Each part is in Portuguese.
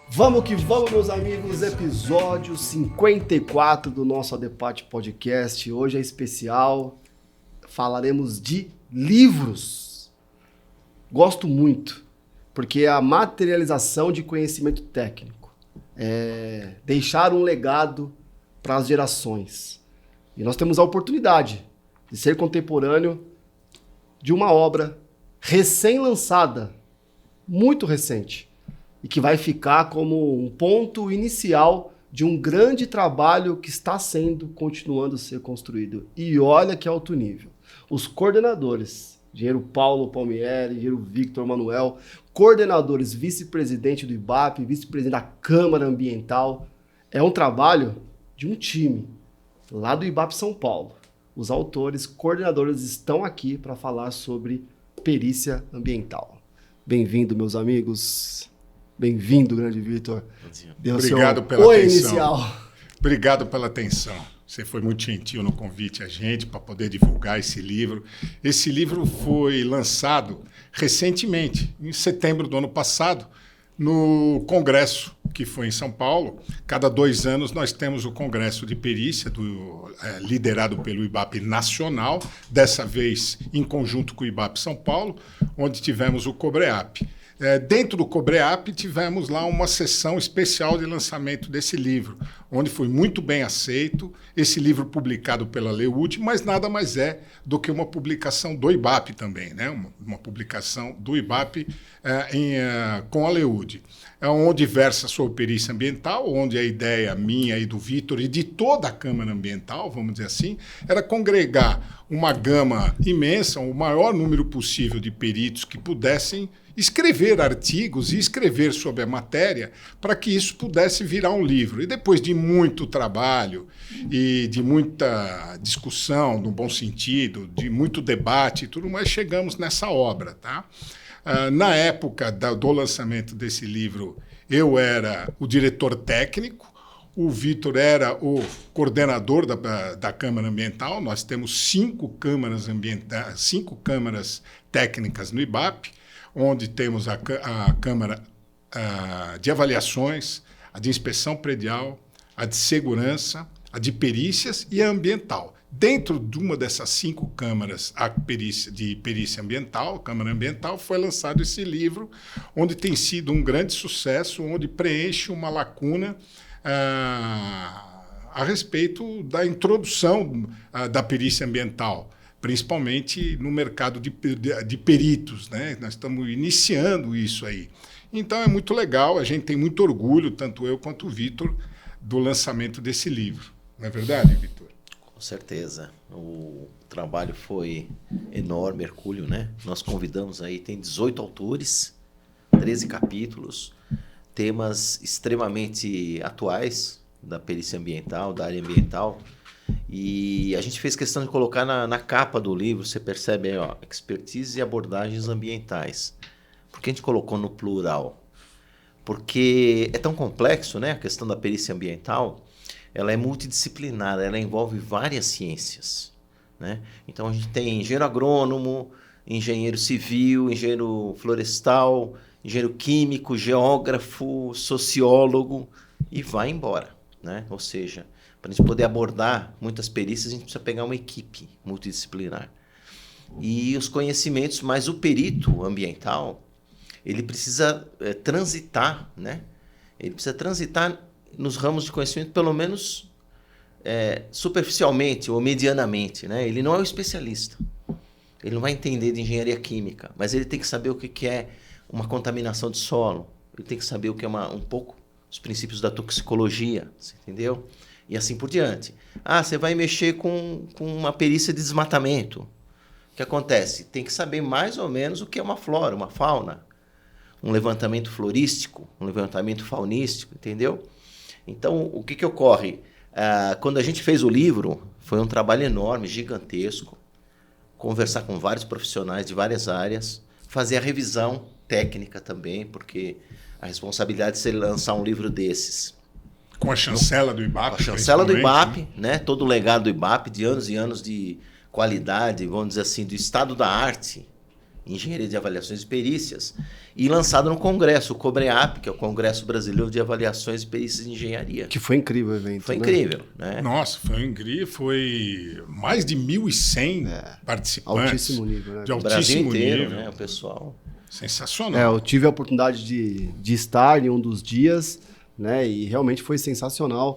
Vamos que vamos, meus amigos, episódio 54 do nosso Adepate Podcast. Hoje é especial, falaremos de livros. Gosto muito, porque é a materialização de conhecimento técnico. É deixar um legado para as gerações. E nós temos a oportunidade de ser contemporâneo de uma obra recém-lançada, muito recente, e que vai ficar como um ponto inicial de um grande trabalho que está continuando a ser construído. E olha que alto nível. Os coordenadores, engenheiro Paulo Palmieri, engenheiro Victor Manuel, coordenadores, vice-presidente do IBAP, vice-presidente da Câmara Ambiental, é um trabalho de um time lá do IBAP São Paulo. Os autores, coordenadores estão aqui para falar sobre perícia ambiental. Bem-vindo, meus amigos. Bem-vindo, grande Vitor. Obrigado pela atenção. Inicial. Obrigado pela atenção. Você foi muito gentil no convite a gente para poder divulgar esse livro. Esse livro foi lançado recentemente, em setembro do ano passado, no Congresso, que foi em São Paulo. Cada 2 anos nós temos o Congresso de Perícia, liderado pelo IBAP Nacional, dessa vez em conjunto com o IBAP São Paulo, onde tivemos o COBREAP. Dentro do COBREAP tivemos lá uma sessão especial de lançamento desse livro, onde foi muito bem aceito, esse livro publicado pela Leude, mas nada mais é do que uma publicação do IBAP também, né? Uma publicação do IBAP com a Leude, onde versa sobre perícia ambiental, onde a ideia minha e do Vitor e de toda a Câmara Ambiental, vamos dizer assim, era congregar uma gama imensa, o maior número possível de peritos que pudessem escrever artigos e escrever sobre a matéria para que isso pudesse virar um livro. E depois de muito trabalho e de muita discussão, no bom sentido, de muito debate e tudo mais, chegamos nessa obra, tá? Na época do lançamento desse livro, eu era o diretor técnico, o Vitor era o coordenador da Câmara Ambiental. Nós temos 5 câmaras ambientais, 5 câmaras técnicas no IBAP, onde temos a Câmara de Avaliações, a de Inspeção Predial, a de Segurança, a de Perícias e a Ambiental. Dentro de uma dessas 5 câmaras de perícia ambiental, Câmara Ambiental, foi lançado esse livro, onde tem sido um grande sucesso, onde preenche uma lacuna a respeito da introdução da perícia ambiental, principalmente no mercado de peritos, né? Nós estamos iniciando isso aí. Então é muito legal, a gente tem muito orgulho, tanto eu quanto o Vitor, do lançamento desse livro. Não é verdade, Vitor? Com certeza. O trabalho foi enorme, hercúleo, né? Nós convidamos aí, tem 18 autores, 13 capítulos, temas extremamente atuais da perícia ambiental, da área ambiental. E a gente fez questão de colocar na capa do livro, você percebe aí, ó, expertise e abordagens ambientais. Por que a gente colocou no plural? Porque é tão complexo, né? A questão da perícia ambiental, ela é multidisciplinar, ela envolve várias ciências, né? Então a gente tem engenheiro agrônomo, engenheiro civil, engenheiro florestal, engenheiro químico, geógrafo, sociólogo e vai embora, né? Ou seja, para a gente poder abordar muitas perícias, a gente precisa pegar uma equipe multidisciplinar. E os conhecimentos, mas o perito ambiental, ele precisa transitar, né? Ele precisa transitar nos ramos de conhecimento, pelo menos superficialmente ou medianamente, né? Ele não é o especialista. Ele não vai entender de engenharia química, mas ele tem que saber o que é uma contaminação de solo. Ele tem que saber o que é um pouco os princípios da toxicologia, você entendeu? E assim por diante. Você vai mexer com uma perícia de desmatamento. O que acontece? Tem que saber mais ou menos o que é uma flora, uma fauna. Um levantamento florístico, um levantamento faunístico, entendeu? Então, o que ocorre? Quando a gente fez o livro, foi um trabalho enorme, gigantesco. Conversar com vários profissionais de várias áreas, fazer a revisão técnica também, porque a responsabilidade de se lançar um livro desses Com a chancela do IBAP. A chancela do IBAP, né? Todo o legado do IBAP, de anos e anos de qualidade, vamos dizer assim, do estado da arte, engenharia de avaliações e perícias, e lançado no Congresso, o COBREAP, que é o Congresso Brasileiro de Avaliações e Perícias em Engenharia. Que foi incrível o evento. Foi incrível, né? Nossa, foi incrível, foi mais de 1.100 participantes. Altíssimo nível, né? De O Brasil altíssimo inteiro, nível. né? O pessoal. Sensacional. Eu tive a oportunidade de estar em um dos dias, né? E realmente foi sensacional.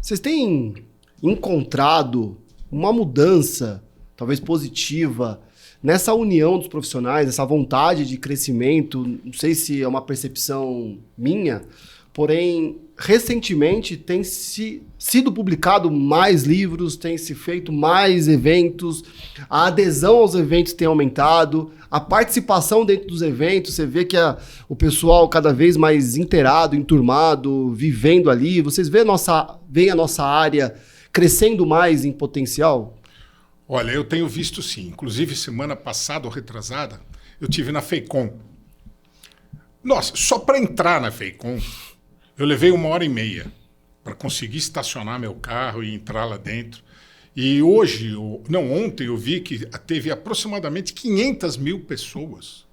Vocês têm encontrado uma mudança, talvez positiva, nessa união dos profissionais, essa vontade de crescimento? Não sei se é uma percepção minha, porém, recentemente tem sido publicado mais livros, tem se feito mais eventos, a adesão aos eventos tem aumentado, a participação dentro dos eventos, você vê que o pessoal cada vez mais inteirado, enturmado, vivendo ali. Vocês veem a nossa área crescendo mais em potencial? Olha, eu tenho visto sim. Inclusive, semana passada ou retrasada, eu tive na FEICOM. Nossa, só para entrar na FEICOM, eu levei 1h30 para conseguir estacionar meu carro e entrar lá dentro. E ontem eu vi que teve aproximadamente 500 mil pessoas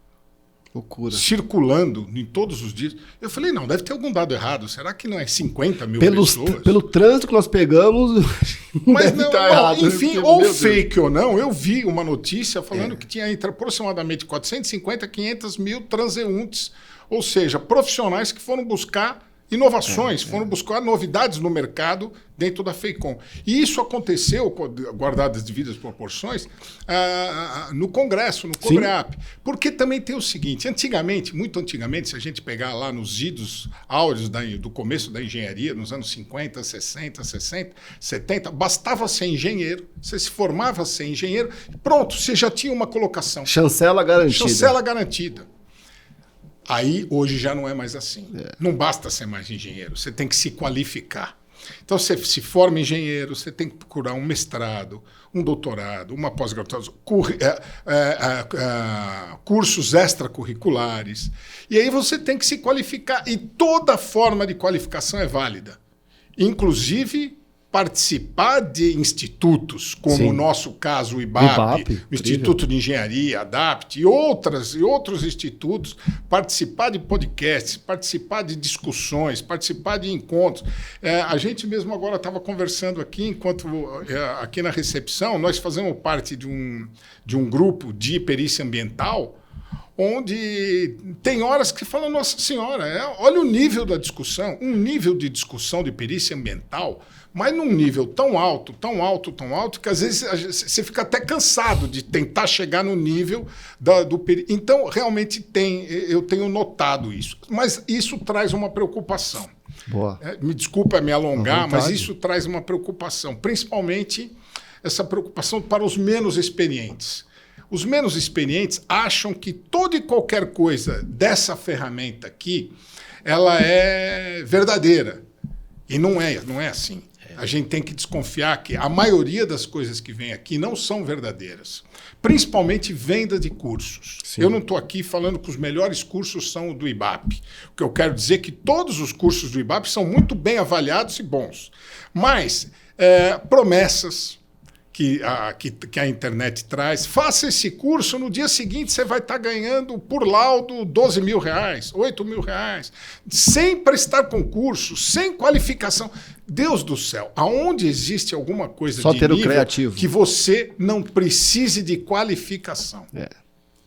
circulando em todos os dias. Eu falei, não, deve ter algum dado errado. Será que não é 50 mil pessoas? Pelo trânsito que nós pegamos, mas não, errado. Enfim, ou fake ou não, eu vi uma notícia falando que tinha entre aproximadamente 450 e 500 mil transeuntes, ou seja, profissionais que foram buscar inovações, foram buscar novidades no mercado dentro da FEICOM. E isso aconteceu, guardadas as devidas proporções, no Congresso, no COBREAP. Porque também tem o seguinte, muito antigamente, se a gente pegar lá nos idos áureos do começo da engenharia, nos anos 50, 60, 60, 70, bastava ser engenheiro, você se formava ser engenheiro, pronto, você já tinha uma colocação. Chancela garantida. Chancela garantida. Aí, hoje, já não é mais assim. Não basta ser mais engenheiro, você tem que se qualificar. Então, você se forma engenheiro, você tem que procurar um mestrado, um doutorado, uma pós-graduação, cursos extracurriculares. E aí você tem que se qualificar. E toda forma de qualificação é válida. Inclusive, participar de institutos, como o nosso caso, o IBAP, o Instituto de Engenharia, ADAPT, e outros institutos, participar de podcasts, participar de discussões, participar de encontros. A gente mesmo agora estava conversando aqui, aqui na recepção, nós fazemos parte de um grupo de perícia ambiental, onde tem horas que falam, nossa senhora, olha o nível da discussão, um nível de discussão de perícia ambiental, mas num nível tão alto, que às vezes você fica até cansado de tentar chegar no nível do perícia. Então, realmente eu tenho notado isso. Mas isso traz uma preocupação. Boa. Me desculpa me alongar, mas isso traz uma preocupação, principalmente essa preocupação para os menos experientes. Os menos experientes acham que toda e qualquer coisa dessa ferramenta aqui, ela é verdadeira. E não é assim. A gente tem que desconfiar que a maioria das coisas que vem aqui não são verdadeiras. Principalmente venda de cursos. Sim. Eu não estou aqui falando que os melhores cursos são o do IBAP. O que eu quero dizer é que todos os cursos do IBAP são muito bem avaliados e bons. Mas promessas que a internet traz, faça esse curso, no dia seguinte você vai estar ganhando por laudo 12 mil reais, 8 mil reais, sem prestar concurso, sem qualificação. Deus do céu, aonde existe alguma coisa só de ter nível o criativo que você não precise de qualificação?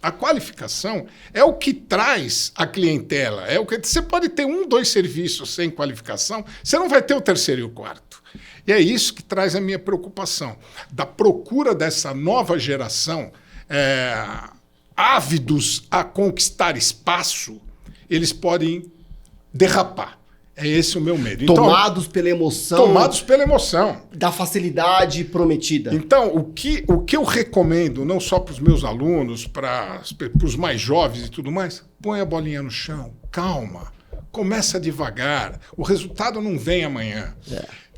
A qualificação é o que traz a clientela. Você pode ter 1, 2 serviços sem qualificação, você não vai ter o terceiro e o quarto. E é isso que traz a minha preocupação, da procura dessa nova geração, ávidos a conquistar espaço, eles podem derrapar. É esse o meu medo. Tomados pela emoção. Tomados pela emoção. Da facilidade prometida. Então, o que eu recomendo, não só para os meus alunos, para os mais jovens e tudo mais, põe a bolinha no chão, calma, começa devagar, o resultado não vem amanhã.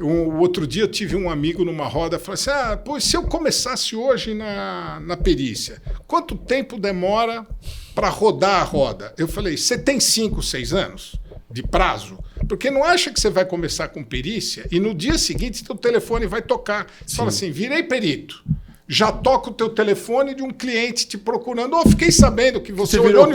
O outro dia eu tive um amigo numa roda, falou assim, se eu começasse hoje na perícia, quanto tempo demora para rodar a roda? Eu falei, você tem 5, 6 anos? de prazo. Porque não acha que você vai começar com perícia e no dia seguinte seu telefone vai tocar. Você fala assim, virei perito. Já toca o teu telefone de um cliente te procurando. Fiquei sabendo que você olhou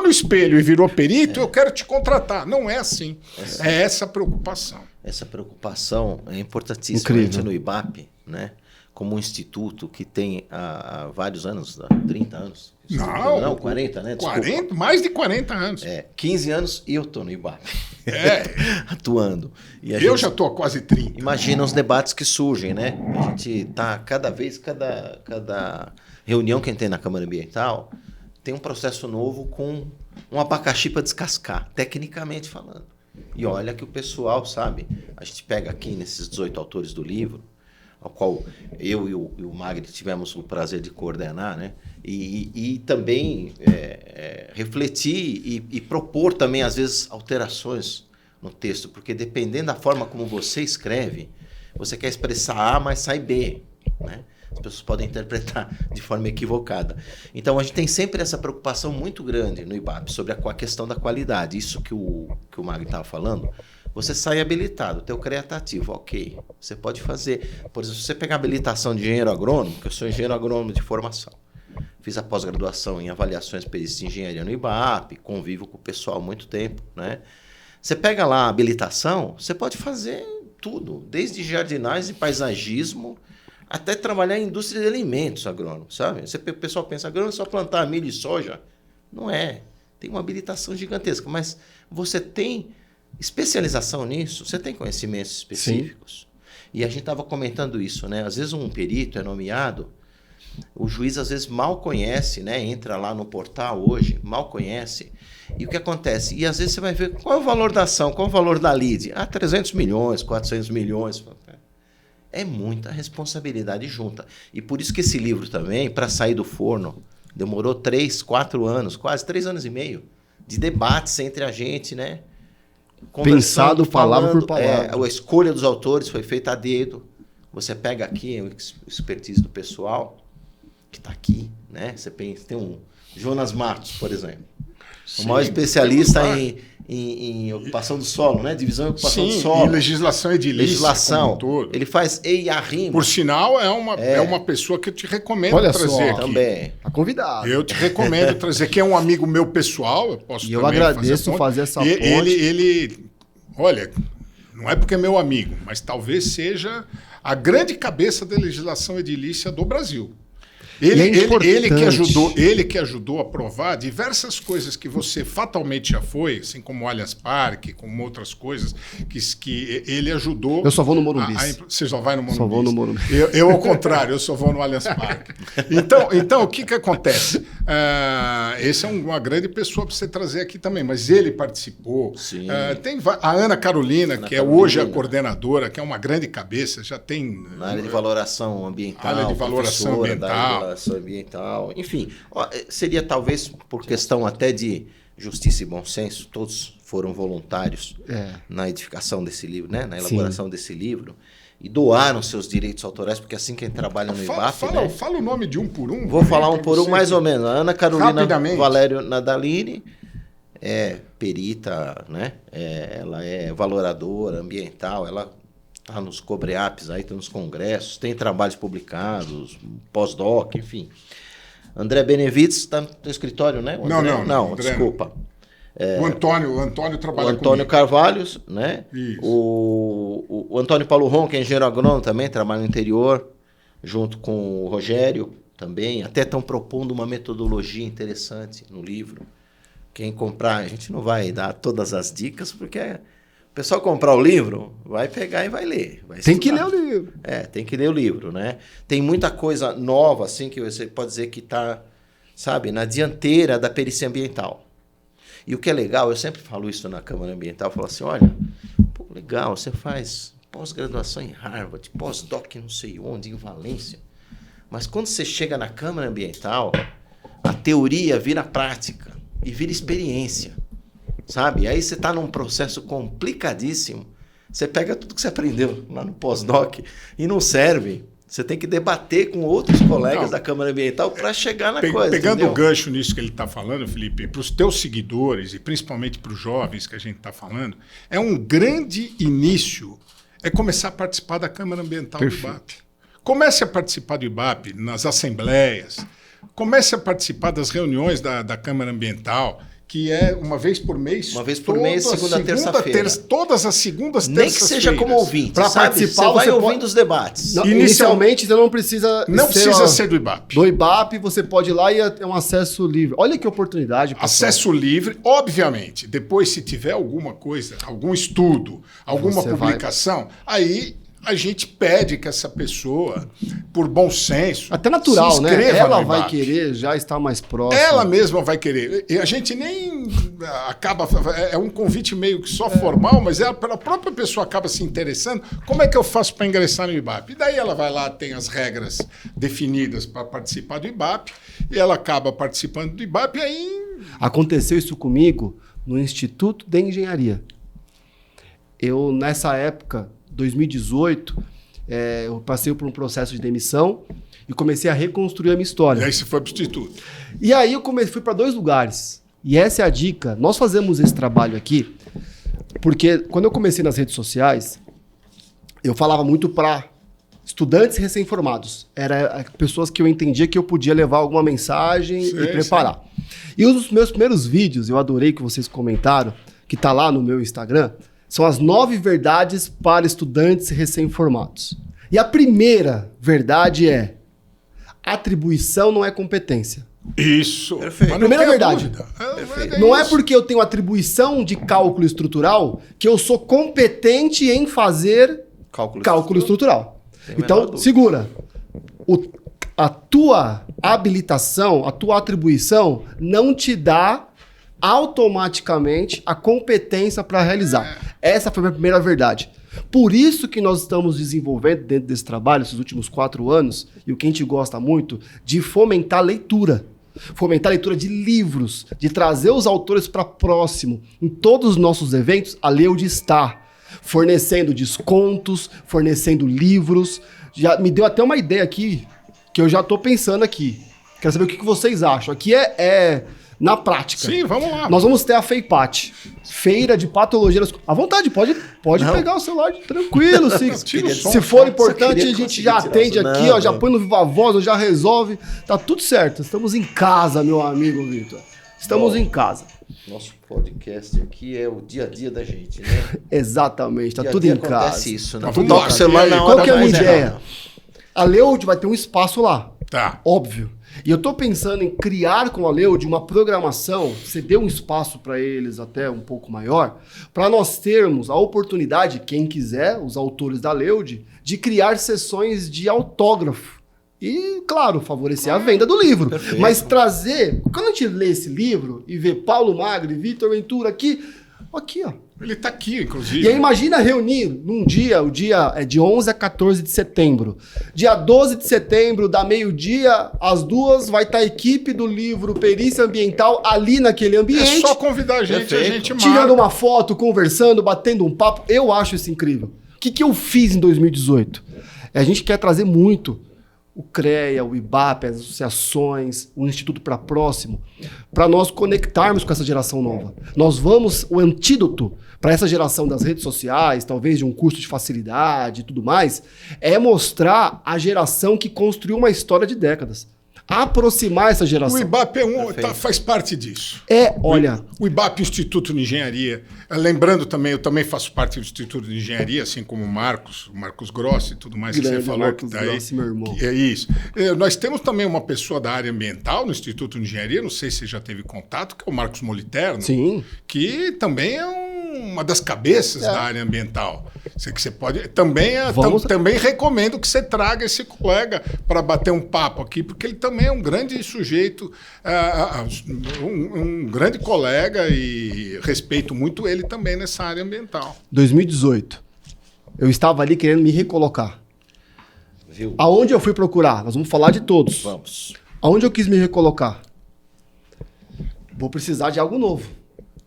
no espelho e virou perito, eu quero te contratar. Não é assim. É essa preocupação. Essa preocupação é importantíssima. A gente no IBAP, né? Como um instituto que tem há vários anos, 30 anos. Não, 40, né? Desculpa. 40, mais de 40 anos. 15 anos e eu estou no IBAP. Atuando. E eu já estou há quase 30. Imagina os debates que surgem, né? A gente está cada reunião que a gente tem na Câmara Ambiental tem um processo novo com um abacaxi para descascar, tecnicamente falando. E olha que o pessoal sabe. A gente pega aqui nesses 18 autores do livro, ao qual eu e o Magri tivemos o prazer de coordenar, né? E também refletir e propor também, às vezes, alterações no texto, porque dependendo da forma como você escreve, você quer expressar A, mas sai B, né? As pessoas podem interpretar de forma equivocada. Então, a gente tem sempre essa preocupação muito grande no IBAP sobre a questão da qualidade. Isso que o Magri estava falando, você sai habilitado, teu creativo, ok. Você pode fazer, por exemplo, se você pegar habilitação de engenheiro agrônomo, que eu sou engenheiro agrônomo de formação, fiz a pós-graduação em avaliações perícias de engenharia no IBAP, convivo com o pessoal há muito tempo, né? Você pega lá a habilitação, você pode fazer tudo, desde jardinagem e paisagismo, até trabalhar em indústria de alimentos agrônomo, sabe? O pessoal pensa, agrônomo é só plantar milho e soja. Não é. Tem uma habilitação gigantesca, mas você tem especialização nisso, você tem conhecimentos específicos. Sim. E a gente estava comentando isso, né? Às vezes um perito é nomeado, o juiz às vezes mal conhece, né? Entra lá no portal hoje, mal conhece. E o que acontece? E às vezes você vai ver qual é o valor da ação, qual é o valor da lide. 300 milhões, 400 milhões. É muita responsabilidade junta. E por isso que esse livro também, para sair do forno, demorou 3, 4 anos, quase 3 anos e meio, de debates entre a gente, né? Pensado palavra por palavra. A escolha dos autores foi feita a dedo. Você pega aqui o expertise do pessoal que está aqui, né? Você pensa, tem um Jonas Matos, por exemplo. Sim, o maior especialista em ocupação do solo, né? Divisão e ocupação do solo. E legislação edilícia. Legislação. Ele faz EIA-RIMA. Por sinal, é uma pessoa que eu te recomendo trazer aqui. Também. Tá convidado. Eu te recomendo trazer, que é um amigo meu pessoal. Eu posso eu agradeço fazer essa ponte. Olha, não é porque é meu amigo, mas talvez seja a grande cabeça da legislação edilícia do Brasil. Ele que ajudou a aprovar diversas coisas que você fatalmente já foi, assim como o Allianz Parque, como outras coisas, que ele ajudou. Eu só vou no Morumbi. Você só vai no Morumbi? Só vou no Morumbi. Eu ao contrário, eu só vou no Allianz Parque. Então o que acontece? Esse é uma grande pessoa para você trazer aqui também, mas ele participou. Sim. Tem a Ana Carolina, que é hoje a coordenadora, que é uma grande cabeça, já tem... Na área de valoração ambiental. Área de valoração ambiental. Ambiental, enfim, seria talvez por questão até de justiça e bom senso, todos foram voluntários na edificação desse livro, né? Na elaboração desse livro, e doaram seus direitos autorais, porque assim quem trabalha no IBAP... Fala o nome de um por um. Vou falar um por um, mais ou menos. A Ana Carolina Valério Nadalini é perita, né? Ela é valoradora ambiental, ela... Está nos Cobreaps, aí, tá nos congressos, tem trabalhos publicados, pós-doc, enfim. André Benevides está no teu escritório, né? Não, André, desculpa. O Antônio trabalha comigo. O Antônio Carvalho, né? Isso. O Antônio Paulo Ron, que é engenheiro agrônomo também, trabalha no interior, junto com o Rogério também. Até estão propondo uma metodologia interessante no livro. Quem comprar, a gente não vai dar todas as dicas, porque... O pessoal comprar o livro, vai pegar e vai ler. Tem que ler o livro. Tem que ler o livro, né? Tem muita coisa nova, assim, que você pode dizer que está, sabe, na dianteira da perícia ambiental. E o que é legal, eu sempre falo isso na Câmara Ambiental, eu falo assim, olha, pô, legal, você faz pós-graduação em Harvard, pós-doc não sei onde, em Valência. Mas quando você chega na Câmara Ambiental, a teoria vira prática e vira experiência. Sabe? Aí você está num processo complicadíssimo. Você pega tudo que você aprendeu lá no pós-doc e não serve. Você tem que debater com outros colegas da Câmara Ambiental para chegar na coisa. Pegando entendeu? o gancho nisso que ele está falando, Felipe, para os teus seguidores e principalmente para os jovens que a gente está falando, é um grande início começar a participar da Câmara Ambiental do IBAP. Comece a participar do IBAP nas assembleias, comece a participar das reuniões da Câmara Ambiental, que é uma vez por mês. Uma vez por mês, segunda, terça-feira. Todas as segundas, nem que seja como ouvinte. Para participar, você vai ouvindo os debates. Não, inicialmente, você não precisa. Não precisa ser do IBAP. Do IBAP, você pode ir lá e é um acesso livre. Olha que oportunidade, pessoal. Acesso livre, obviamente. Depois, se tiver alguma coisa, algum estudo, alguma publicação, aí a gente pede que essa pessoa, por bom senso, até natural, se né? inscreva Ela no vai IBAP. querer já estar mais próxima. Ela mesma vai querer. E a gente nem acaba... É um convite meio que só formal, mas a própria pessoa acaba se interessando. Como é que eu faço para ingressar no IBAP? E daí ela vai lá, tem as regras definidas para participar do IBAP, e ela acaba participando do IBAP, e aí... Aconteceu isso comigo no Instituto de Engenharia. Eu, nessa época... 2018, eu passei por um processo de demissão e comecei a reconstruir a minha história. E aí você foi para o Instituto. E aí eu fui para 2 lugares. E essa é a dica. Nós fazemos esse trabalho aqui porque quando eu comecei nas redes sociais, eu falava muito para estudantes recém-formados. Era pessoas que eu entendia que eu podia levar alguma mensagem e preparar. Sim. E um dos meus primeiros vídeos, eu adorei que vocês comentaram, que está lá no meu Instagram, são as 9 verdades para estudantes recém-formados. E a primeira verdade é: atribuição não é competência. Isso. Perfeito. Primeira verdade. Não é porque eu tenho atribuição de cálculo estrutural que eu sou competente em fazer cálculo estrutural. Então, segura. A tua habilitação, a tua atribuição não te dá automaticamente a competência para realizar. Essa foi a minha primeira verdade. Por isso que nós estamos desenvolvendo dentro desse trabalho, esses últimos 4 anos, e o que a gente gosta muito, de fomentar a leitura. Fomentar a leitura de livros, de trazer os autores para próximo. Em todos os nossos eventos, a Leud está fornecendo descontos, fornecendo livros. Já me deu até uma ideia aqui, que eu já estou pensando aqui. Quero saber o que vocês acham. Aqui é na prática. Sim, vamos lá. Nós vamos ter a FEIPAT, Feira de Patologia. À vontade, pode pegar o celular tranquilo. Se for importante, a gente já atende aqui, ó, já põe no Viva Voz, já resolve. Tá tudo certo. Estamos em casa, meu amigo Vitor. Estamos em casa. Nosso podcast aqui é o dia a dia da gente, né? Tá tudo em casa. Acontece isso, né? Tudo Toca o celular na hora. Qual que é a minha ideia? A Leud vai ter um espaço lá. Tá. Óbvio. E eu estou pensando em criar com a Leud uma programação, ceder um espaço para eles até um pouco maior, para nós termos a oportunidade, quem quiser, os autores da Leud, de criar sessões de autógrafo. E, claro, favorecer a venda do livro. Perfeito. Mas trazer... Quando a gente lê esse livro e vê Paulo Magri, Vitor Ventura aqui, ó. Ele está aqui, inclusive. E aí imagina reunir num dia, o dia é de 11 a 14 de setembro. Dia 12 de setembro, da meio-dia às 2, vai estar a equipe do livro Perícia Ambiental ali naquele ambiente. É só convidar a gente, a gente marca. Tirando uma foto, conversando, batendo um papo. Eu acho isso incrível. O que eu fiz em 2018? A gente quer trazer muito o CREA, o IBAP, as associações, o Instituto para Próximo, para nós conectarmos com essa geração nova. O antídoto para essa geração das redes sociais, talvez de um curso de facilidade e tudo mais, é mostrar a geração que construiu uma história de décadas. Aproximar essa geração. O IBAP faz parte disso. Olha... O IBAP, Instituto de Engenharia. Lembrando também, eu também faço parte do Instituto de Engenharia, assim como o Marcos Grossi e tudo mais que você falou. Marcos Grossi, meu irmão. É isso. Nós temos também uma pessoa da área ambiental no Instituto de Engenharia, não sei se você já teve contato, que é o Marcos Moliterno. Sim. Que também é uma das cabeças da área ambiental. Você pode... Também recomendo que você traga esse colega para bater um papo aqui, porque ele também é um grande sujeito, um grande colega, e respeito muito ele também nessa área ambiental. 2018. Eu estava ali querendo me recolocar. Viu? Aonde eu fui procurar? Nós vamos falar de todos. Vamos. Aonde eu quis me recolocar? Vou precisar de algo novo.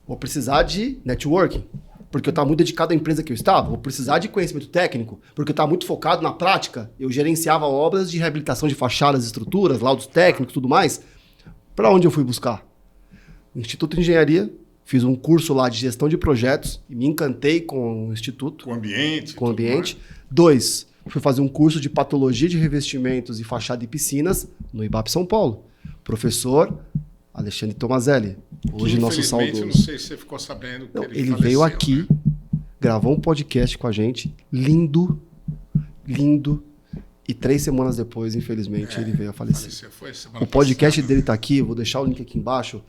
Vou precisar de networking. porque eu estava muito dedicado à empresa que eu estava, vou precisar de conhecimento técnico, porque eu estava muito focado na prática, eu gerenciava obras de reabilitação de fachadas e estruturas, laudos técnicos e tudo mais. Para onde eu fui buscar? Instituto de Engenharia, fiz um curso lá de gestão de projetos e me encantei com o instituto. Com o ambiente. Com o ambiente. 2, fui fazer um curso de patologia de revestimentos e fachada e piscinas no IBAP São Paulo. Professor Alexandre Tomazelli, hoje nosso saudoso. Eu não sei se você ficou sabendo que ele veio aqui, gravou um podcast com a gente, lindo, e 3 semanas depois, infelizmente, ele veio a falecer. O podcast dele tá aqui, vou deixar o link aqui embaixo,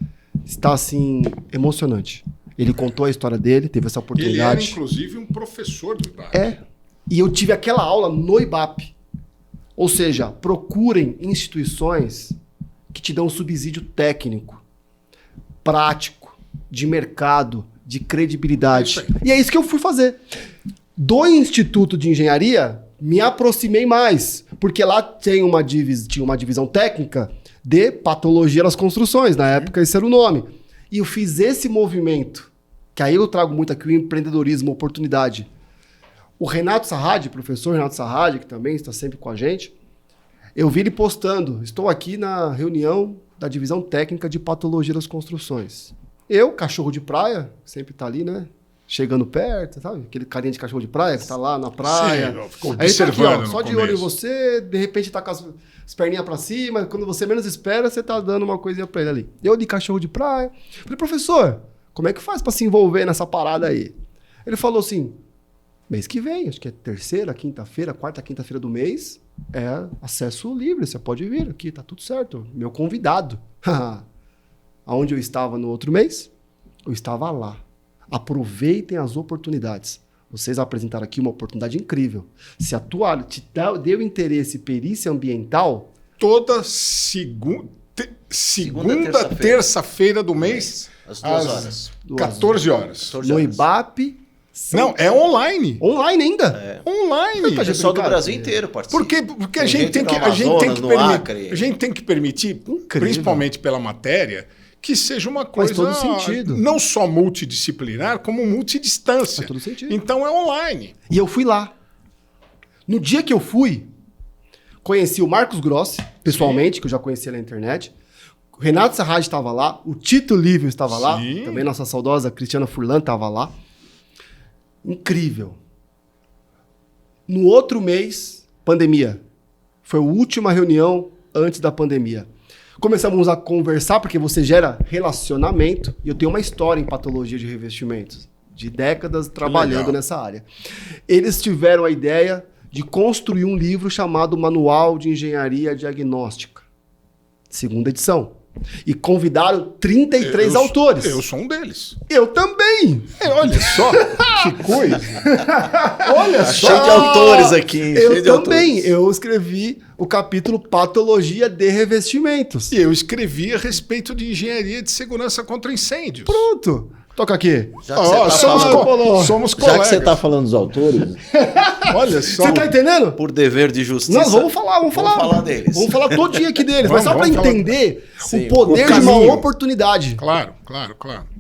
está assim, emocionante. Ele contou a história dele, teve essa oportunidade. Ele era, inclusive, um professor do IBAP. E eu tive aquela aula no IBAP. Ou seja, procurem instituições que te dão um subsídio técnico, prático, de mercado, de credibilidade. E é isso que eu fui fazer. Do Instituto de Engenharia, me aproximei mais, porque lá tinha uma divisão técnica de patologia das construções. Na época, esse era o nome. E eu fiz esse movimento, que aí eu trago muito aqui o empreendedorismo, oportunidade. O Renato Sarradi, professor Renato Sarradi, que também está sempre com a gente, eu vi ele postando, estou aqui na reunião da divisão técnica de patologia das construções. Eu, cachorro de praia, sempre tá ali, né? Chegando perto, sabe? Aquele carinha de cachorro de praia que tá lá na praia. Sim, ficou aí tá aqui, ó, só de começo. olho em você, de repente tá com as perninhas pra cima, quando você menos espera, você tá dando uma coisinha pra ele ali. Eu de cachorro de praia. Falei, professor, como é que faz pra se envolver nessa parada aí? Ele falou assim, mês que vem, acho que é terceira, quinta-feira, quarta, quinta-feira do mês, é acesso livre, você pode vir aqui, tá tudo certo. Meu convidado. Aonde eu estava no outro mês, eu estava lá. Aproveitem as oportunidades. Vocês apresentaram aqui uma oportunidade incrível. Se a tua área te deu interesse perícia ambiental... Toda segunda terça-feira do mês, às 2 horas. 14 horas. No IBAP... Não, é online. Online ainda? Online. O pessoal do Brasil inteiro participa. Porque a gente tem que permitir, principalmente pela matéria, que seja uma coisa todo sentido. Não só multidisciplinar, como multidistância. Faz todo sentido. Então é online. E eu fui lá. No dia que eu fui, conheci o Marcos Grossi, pessoalmente, que eu já conhecia na internet. O Renato Sarradi estava lá, o Tito Lívio estava lá, também nossa saudosa Cristiana Furlan estava lá. Incrível. No outro mês, pandemia. Foi a última reunião antes da pandemia. Começamos a conversar, porque você gera relacionamento, e eu tenho uma história em patologia de revestimentos, de décadas trabalhando nessa área. Eles tiveram a ideia de construir um livro chamado Manual de Engenharia Diagnóstica, 2ª edição. E convidaram 33 autores. Eu sou um deles. Eu também. Olha só, que coisa. Olha só. Cheio de autores aqui. Hein? Eu também. Eu escrevi o capítulo Patologia de Revestimentos. E eu escrevi a respeito de engenharia de segurança contra incêndios. Pronto. Toca aqui. Somos colegas. Já que você está falando dos autores... Olha só. Você tá entendendo? Por dever de justiça. Não, vamos falar deles. Vamos falar todo dia aqui deles. Mas só para entender o poder o de uma oportunidade. Claro.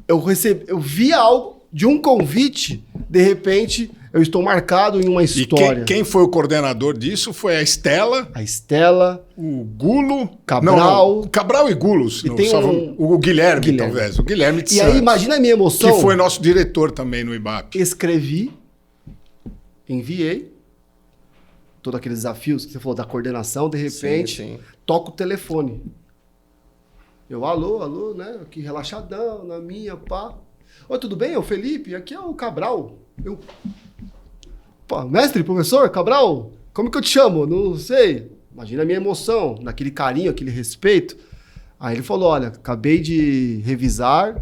Eu vi algo de um convite, de repente, eu estou marcado em uma história. E quem foi o coordenador disso foi a Estela. A Estela. O Gulo. Cabral. Cabral e Gulos. E tem o Guilherme, talvez. O Guilherme de Santos. E aí, imagina a minha emoção. Que foi nosso diretor também no IBAP. Escrevi. Enviei todos aqueles desafios que você falou da coordenação, de repente, toco o telefone. Eu, alô, né? Aqui relaxadão, na minha, pá. Oi, tudo bem? É o Felipe? Aqui é o Cabral. Eu, pá, mestre, professor, Cabral, como que eu te chamo? Não sei. Imagina a minha emoção, naquele carinho, aquele respeito. Aí ele falou, olha, acabei de revisar,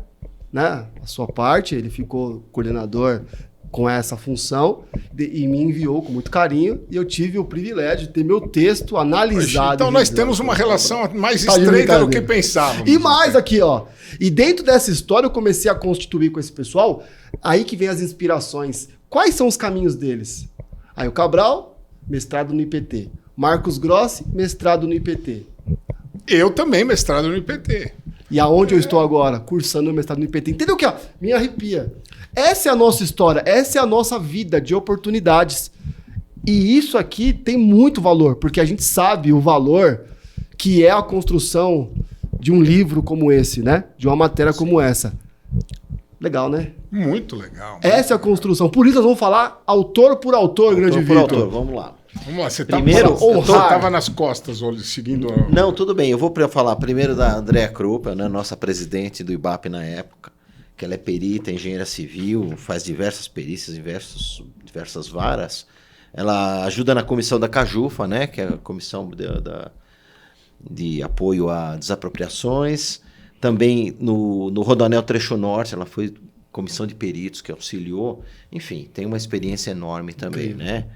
né, a sua parte, ele ficou coordenador com essa função e me enviou com muito carinho e eu tive o privilégio de ter meu texto analisado. Então nós temos uma relação mais estreita do que pensávamos. E mais aqui, ó. E dentro dessa história eu comecei a constituir com esse pessoal, aí que vem as inspirações. Quais são os caminhos deles? Aí o Cabral, mestrado no IPT. Marcos Grossi, mestrado no IPT. Eu também, mestrado no IPT. E aonde eu estou agora? Cursando o mestrado no IPT. Entendeu o que? Me arrepia. Essa é a nossa história, essa é a nossa vida de oportunidades. E isso aqui tem muito valor, porque a gente sabe o valor que é a construção de um livro como esse, né? De uma matéria como essa. Legal, né? Muito legal. Essa é a construção. Por isso nós vamos falar autor por autor, grande Vitor. Autor por autor, vamos lá. Vamos lá, você Primeiro, estava nas costas, seguindo... Não, tudo bem. Eu vou falar primeiro da Andréa Krupa, né, nossa presidente do IBAP na época, que ela é perita, engenheira civil, faz diversas perícias, diversas varas. Ela ajuda na comissão da CAJUFA, né, que é a comissão de apoio a desapropriações. Também no Rodoanel Trecho Norte, ela foi comissão de peritos que auxiliou. Enfim, tem uma experiência enorme também, né?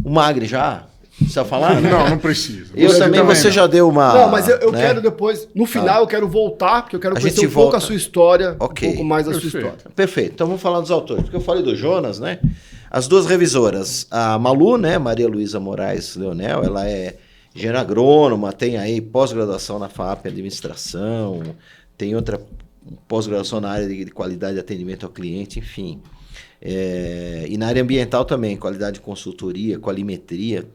O Magri já? Precisa falar? Não precisa. Eu também, você já deu uma... Não, mas eu né? quero depois, no final eu quero voltar, porque eu quero conhecer um volta. pouco a sua história, Ok. um pouco mais a sua história. Perfeito. Então vamos falar dos autores. Porque eu falei do Jonas, né? As duas revisoras, a Malu, né? Maria Luísa Moraes Leonel, ela é engenheira agrônoma, tem aí pós-graduação na FAP em administração, tem outra pós-graduação na área de qualidade de atendimento ao cliente, enfim. E na área ambiental também, qualidade de consultoria, qualimetria,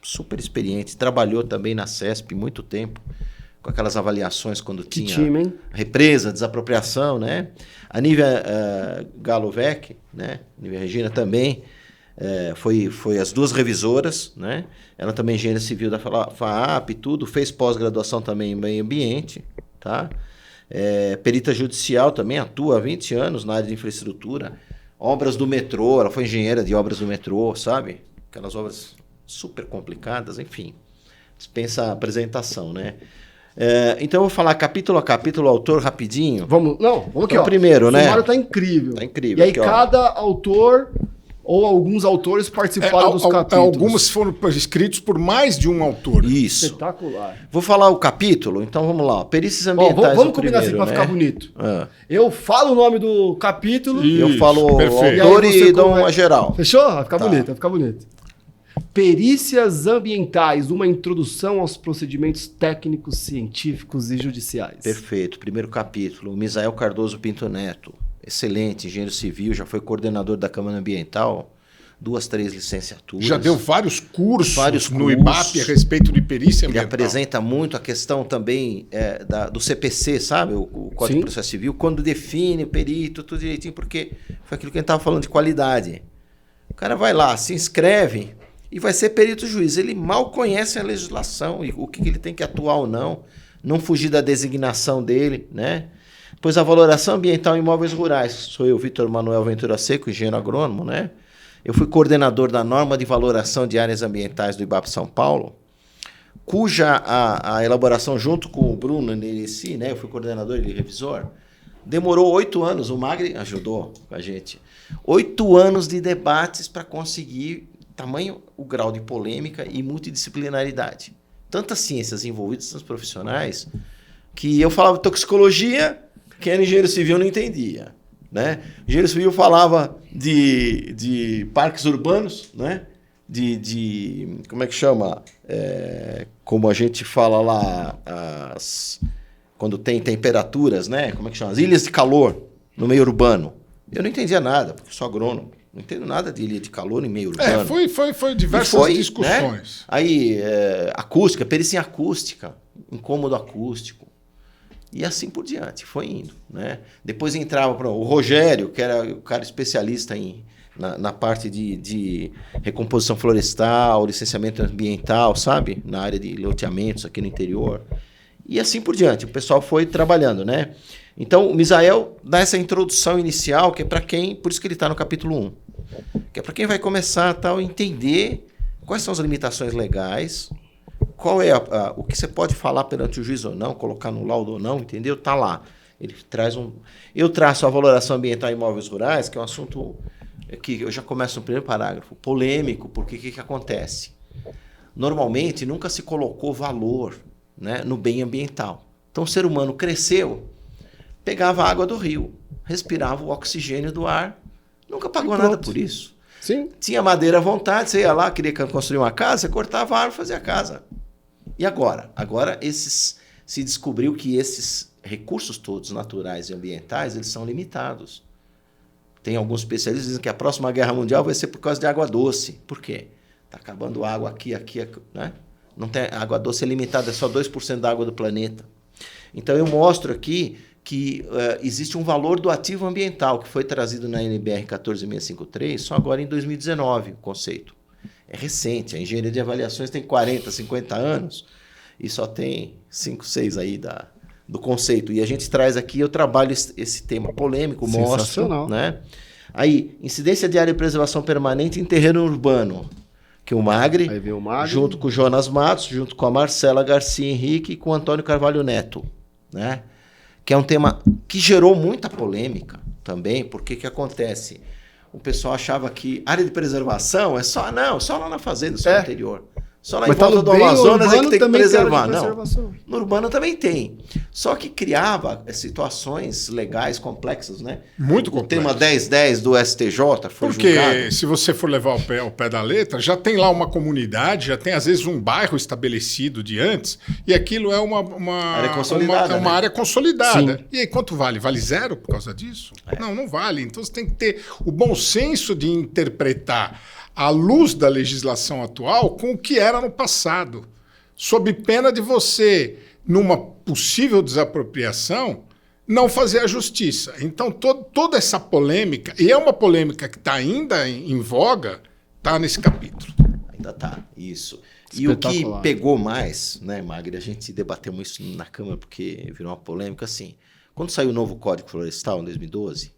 super experiente. Trabalhou também na CESP muito tempo, com aquelas avaliações quando Que tinha time, hein? represa, desapropriação, né? A Nívia Galovec, né? Nívia Regina também foi as duas revisoras, né? Ela também é engenheira civil da FAAP e tudo, fez pós-graduação também em meio ambiente, tá? Perita judicial também, atua há 20 anos na área de infraestrutura, obras do metrô, ela foi engenheira de obras do metrô, sabe? Aquelas obras super complicadas, enfim, dispensa a apresentação, né? Então eu vou falar capítulo a capítulo, autor, rapidinho. Vamos aqui, Então, ó. primeiro, né? O sumário tá incrível. Tá incrível. E aí aqui, ó. cada autor ou alguns autores participaram dos capítulos. Alguns foram escritos por mais de um autor. Isso. Espetacular. Vou falar o capítulo, então vamos lá. Perícias Ó, ambientais. vamos o combinar primeiro, assim pra né? ficar bonito. Ah. Eu falo o nome do capítulo. Isso, Eu falo perfeito. autor E aí você e dou come- uma geral. Fechou? Vai ficar Tá. bonito, vai ficar bonito. Perícias ambientais, uma introdução aos procedimentos técnicos, científicos e judiciais. Perfeito. Primeiro capítulo. O Misael Cardoso Pinto Neto. Excelente, engenheiro civil, já foi coordenador da Câmara Ambiental, 2, 3 licenciaturas. Já deu vários cursos no cursos. IBAP a respeito de perícia Ele ambiental. apresenta muito a questão também do CPC, sabe? O Código Sim. de Processo Civil, quando define o perito, tudo direitinho, porque foi aquilo que a gente estava falando de qualidade. O cara vai lá, se inscreve e vai ser perito juiz. Ele mal conhece a legislação e o que ele tem que atuar ou não fugir da designação dele, né? Depois a valoração ambiental em imóveis rurais. Sou eu, Vitor Manuel Ventura Seco, engenheiro agrônomo, né? Eu fui coordenador da norma de valoração de áreas ambientais do IBAP São Paulo, cuja a elaboração junto com o Bruno Nereci, né? Eu fui coordenador e revisor. Demorou 8 anos, o Magri ajudou a gente. 8 anos de debates para conseguir tamanho, o grau de polêmica e multidisciplinaridade. Tantas ciências envolvidas, tantos profissionais, que eu falava de toxicologia, quem era engenheiro civil não entendia, né? O engenheiro civil falava de parques urbanos, né? Como é que chama? Como a gente fala lá, quando tem temperaturas, né? Como é que chama? As ilhas de calor no meio urbano. Eu não entendia nada, porque eu sou agrônomo. Não entendo nada de ilha de calor em meio urbano. Foi diversas discussões. Né? Aí, acústica, perícia em acústica, incômodo acústico. E assim por diante, foi indo, né? Depois entrava o Rogério, que era o cara especialista na parte de recomposição florestal, licenciamento ambiental, sabe? Na área de loteamentos aqui no interior. E assim por diante, o pessoal foi trabalhando, né? Então, o Misael dá essa introdução inicial, que é para quem, por isso que ele está no capítulo 1, que é para quem vai começar a entender quais são as limitações legais, qual é o que você pode falar perante o juiz ou não, colocar no laudo ou não, entendeu? Tá lá. Ele traz Eu traço a valoração ambiental em imóveis rurais, que é um assunto que eu já começo no primeiro parágrafo, polêmico, porque o que acontece? Normalmente, nunca se colocou valor, né, no bem ambiental. Então, o ser humano cresceu, pegava a água do rio, respirava o oxigênio do ar, nunca pagou nada por isso. Sim. Tinha madeira à vontade, você ia lá, queria construir uma casa, você cortava a árvore e fazia a casa. E agora? Agora se descobriu que esses recursos todos naturais e ambientais, eles são limitados. Tem alguns especialistas que dizem que a próxima guerra mundial vai ser por causa de água doce. Por quê? Está acabando água aqui, né? Não tem, a água doce é limitada, é só 2% da água do planeta. Então eu mostro aqui que existe um valor do ativo ambiental que foi trazido na NBR 14653 só agora em 2019, o conceito. É recente, a engenharia de avaliações tem 40, 50 anos e só tem 5, 6 aí do conceito. E a gente traz aqui, eu trabalho esse tema polêmico, mostro, né? Aí, incidência de área de preservação permanente em terreno urbano, que o Magri, junto com o Jonas Matos, junto com a Marcela Garcia Henrique e com o Antônio Carvalho Neto, né? Que é um tema que gerou muita polêmica também, porque que acontece? O pessoal achava que área de preservação é só lá na fazenda, só no interior. Só lá em volta do Amazonas é que tem que preservar. Não, no urbano também tem. Só que criava situações legais complexas, né? Muito complexas. O tema 1010 do STJ foi julgado. Porque se você for levar ao pé da letra, já tem lá uma comunidade, já tem às vezes um bairro estabelecido de antes, e aquilo é uma área consolidada. Uma área consolidada. Sim. E aí quanto vale? Vale zero por causa disso? Não vale. Então você tem que ter o bom senso de interpretar à luz da legislação atual com o que era no passado, sob pena de você, numa possível desapropriação, não fazer a justiça. Então, toda essa polêmica, e é uma polêmica que está ainda em voga, está nesse capítulo. Ainda está, isso. E o que pegou mais, né, Magri, a gente debateu isso na Câmara porque virou uma polêmica assim. Quando saiu o novo Código Florestal, em 2012,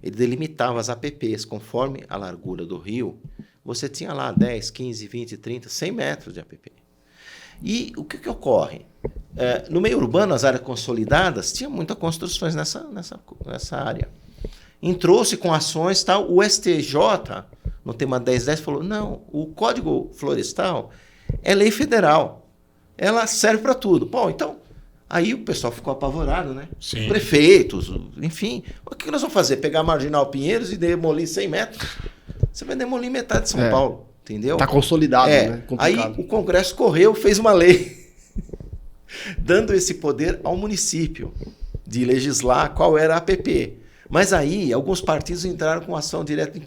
ele delimitava as APPs conforme a largura do rio. Você tinha lá 10, 15, 20, 30, 100 metros de APP. E o que ocorre? No meio urbano, as áreas consolidadas, tinha muitas construções nessa área. Entrou-se com ações, tal. O STJ, no tema 1010, falou, não, o Código Florestal é lei federal. Ela serve para tudo. Bom, então, aí o pessoal ficou apavorado, né? Sim. Prefeitos, enfim. O que nós vamos fazer? Pegar a Marginal Pinheiros e demolir 100 metros? Você vai demolir metade de São Paulo, entendeu? Está consolidado, né? Complicado. Aí o Congresso correu, fez uma lei dando esse poder ao município de legislar qual era a APP. Mas aí alguns partidos entraram com ação direta de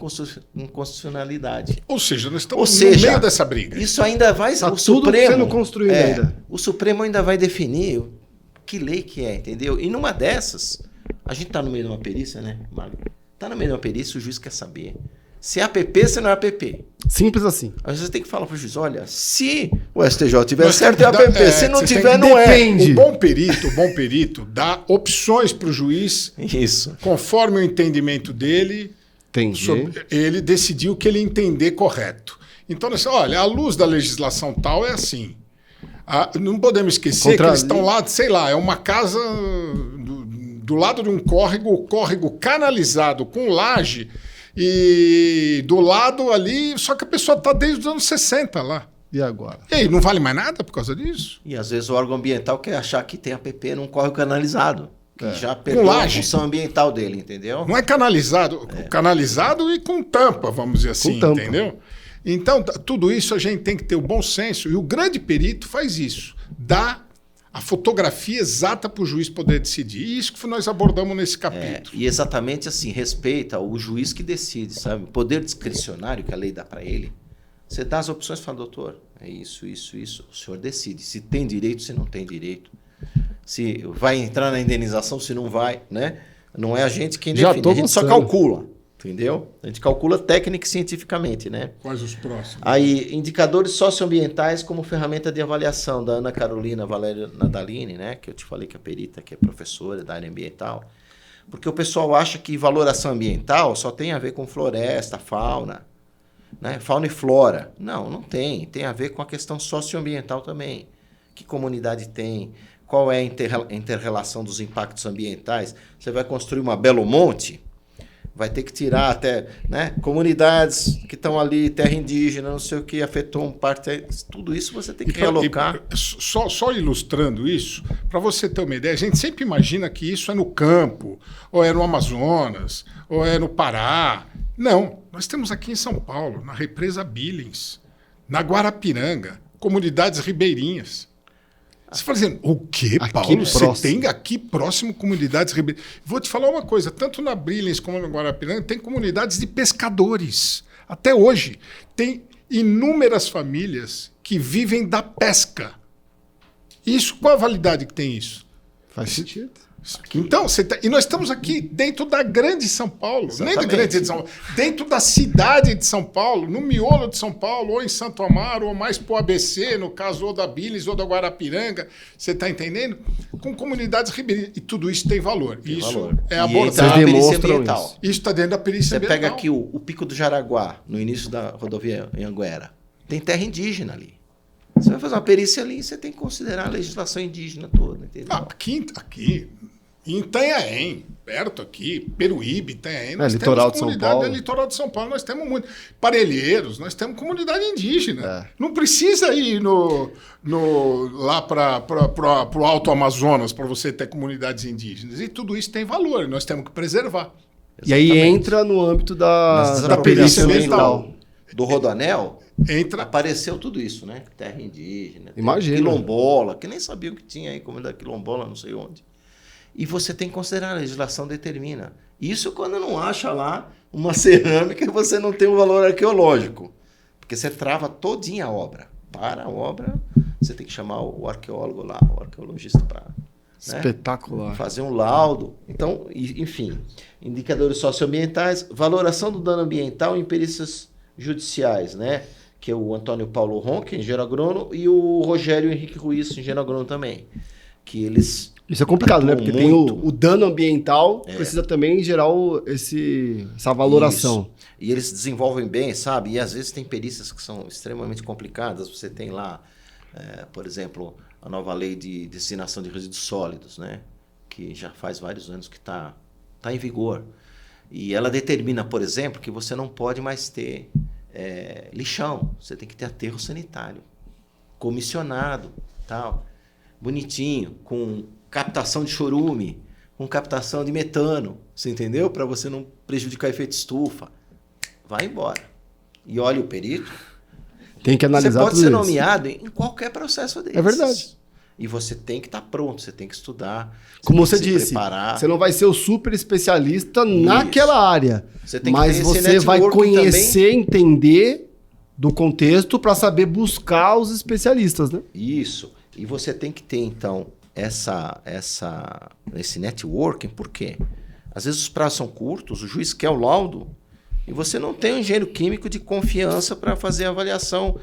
inconstitucionalidade. Ou seja, nós estamos no meio dessa briga. Isso ainda vai... Está tudo sendo construído ainda. O Supremo ainda vai definir que lei que é, entendeu? E numa dessas, a gente está no meio de uma perícia, né, Magno? Está no meio de uma perícia, o juiz quer saber se é APP, se não é APP. Simples assim. Aí você tem que falar para o juiz, olha, se o STJ tiver certo é APP, se não tiver não depende. É. O bom perito dá opções para o juiz, isso, conforme o entendimento dele, ele decidiu o que ele entender correto. Então, olha, à luz da legislação tal é assim. Não podemos esquecer que eles estão lá, sei lá, é uma casa do lado de um córrego canalizado com laje, e do lado ali, só que a pessoa está desde os anos 60 lá. E agora? E aí, não vale mais nada por causa disso? E às vezes o órgão ambiental quer achar que tem APP num córrego canalizado. Que já perdeu a função ambiental dele, entendeu? Não é canalizado, canalizado e com tampa, vamos dizer assim, entendeu? Então, tudo isso a gente tem que ter o bom senso, e o grande perito faz isso, dá a fotografia exata para o juiz poder decidir. E isso que nós abordamos nesse capítulo. E exatamente assim, respeita o juiz que decide, sabe? O poder discricionário que a lei dá para ele. Você dá as opções e fala, doutor, é isso. O senhor decide se tem direito, se não tem direito. Se vai entrar na indenização, se não vai, né? Não é a gente quem define, a gente só calcula, entendeu? A gente calcula técnica e cientificamente, né? Quais os próximos? Aí, indicadores socioambientais como ferramenta de avaliação da Ana Carolina Valério Nadalini, né? Que eu te falei que é perita, que é professora da área ambiental. Porque o pessoal acha que valoração ambiental só tem a ver com floresta, fauna, né? Fauna e flora. Não tem. Tem a ver com a questão socioambiental também. Que comunidade tem? Qual é a inter-relação dos impactos ambientais? Você vai construir uma Belo Monte, vai ter que tirar até, né, comunidades que estão ali, terra indígena, não sei o que, afetou parte. Tudo isso você tem que realocar. Só ilustrando isso, para você ter uma ideia, a gente sempre imagina que isso é no campo, ou é no Amazonas, ou é no Pará. Não, nós temos aqui em São Paulo, na represa Billings, na Guarapiranga, comunidades ribeirinhas. Você fala assim, o quê, Paulo? Você tem aqui próximo comunidades ribeirinhas. Vou te falar uma coisa, tanto na Brilhens como na Guarapiranga, tem comunidades de pescadores. Até hoje, tem inúmeras famílias que vivem da pesca. Isso, qual a validade que tem isso? Faz sentido. Então, e nós estamos aqui dentro da grande São Paulo, nem da grande de São Paulo, dentro da cidade de São Paulo, no miolo de São Paulo, ou em Santo Amaro, ou mais para o ABC, no caso, ou da Brilhens, ou da Guarapiranga, você está entendendo? Com comunidades ribeirinhas. E tudo isso tem valor. É abordado. Isso está dentro da perícia ambiental. Você pega aqui o Pico do Jaraguá, no início da rodovia Anhanguera. Tem terra indígena ali. Você vai fazer uma perícia ali, você tem que considerar a legislação indígena toda. Entendeu? Aqui em Itanhaém, perto aqui, Peruíbe, Itanhaém, nós litoral temos de São Paulo. Litoral de São Paulo, nós temos muito. Parelheiros, nós temos comunidade indígena. Não precisa ir lá para o Alto Amazonas para você ter comunidades indígenas. E tudo isso tem valor, nós temos que preservar. E aí entra no âmbito da perícia ambiental. Do Rodoanel, apareceu tudo isso, né? Terra indígena, imagina, quilombola, que nem sabia o que tinha aí, comunidade quilombola, não sei onde. E você tem que considerar, a legislação determina. Isso quando não acha lá uma cerâmica e você não tem um valor arqueológico. Porque você trava todinha a obra. Para a obra, você tem que chamar o arqueólogo lá, o arqueologista para... Espetacular. Fazer um laudo. Então, enfim, indicadores socioambientais, valoração do dano ambiental em perícias judiciais, né? Que é o Antônio Paulo Ronque, engenheiro agrônomo, e o Rogério Henrique Ruiz, engenheiro agrônomo também. Que eles... Isso é complicado, né? Porque tem o dano ambiental, precisa também gerar essa valoração. Isso. E eles desenvolvem bem, sabe? E às vezes tem perícias que são extremamente complicadas. Você tem lá, por exemplo, a nova lei de destinação de resíduos sólidos, né? Que já faz vários anos que está em vigor. E ela determina, por exemplo, que você não pode mais ter lixão. Você tem que ter aterro sanitário, comissionado, tal, bonitinho, com captação de chorume, com captação de metano, você entendeu? Para você não prejudicar o efeito estufa. Vai embora. E olha o perito. Tem que analisar tudo isso. Você pode ser nomeado em qualquer processo desses. É verdade. E você tem que estar pronto, você tem que estudar. Como você disse, preparar. Você não vai ser o super especialista naquela área. Você tem que mas você vai conhecer, também. Entender do contexto para saber buscar os especialistas, né? Isso. E você tem que ter, então, esse networking, por quê? Às vezes os prazos são curtos, o juiz quer o laudo e você não tem um engenheiro químico de confiança para fazer a avaliação,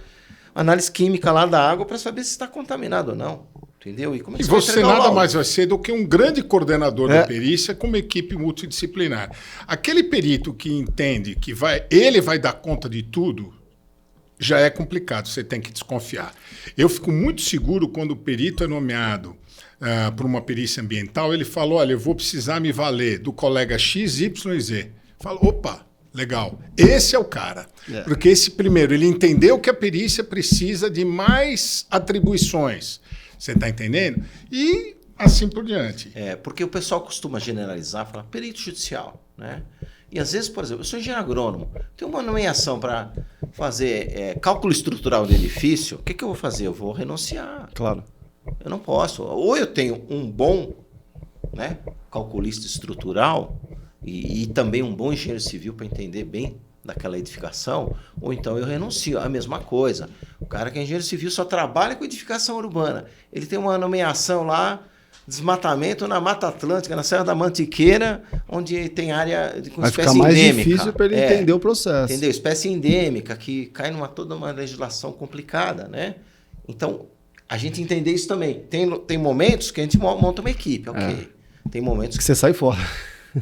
análise química lá da água para saber se está contaminado ou não. Entendeu? E como é que você nada mais vai ser do que um grande coordenador da perícia com uma equipe multidisciplinar. Aquele perito que entende que ele vai dar conta de tudo, já é complicado, você tem que desconfiar. Eu fico muito seguro quando o perito é nomeado para uma perícia ambiental, ele fala, olha, eu vou precisar me valer do colega X, Y e Z. Fala, opa, legal, esse é o cara. Porque esse primeiro, ele entendeu que a perícia precisa de mais atribuições. Você está entendendo? E assim por diante. Porque o pessoal costuma generalizar, falar perito judicial, né? E às vezes, por exemplo, eu sou engenheiro agrônomo, tenho uma nomeação para fazer cálculo estrutural de edifício, o que eu vou fazer? Eu vou renunciar. Claro. Eu não posso. Ou eu tenho um bom, né, calculista estrutural e também um bom engenheiro civil para entender bem daquela edificação, ou então eu renuncio. A mesma coisa. O cara que é engenheiro civil só trabalha com edificação urbana. Ele tem uma nomeação lá, desmatamento na Mata Atlântica, na Serra da Mantiqueira, onde tem área com espécie endêmica. Vai ficar mais difícil para ele entender o processo. Entendeu? Espécie endêmica, que cai toda uma legislação complicada, né? Então, a gente entender isso também. Tem momentos que a gente monta uma equipe, ok. Tem momentos que você sai fora.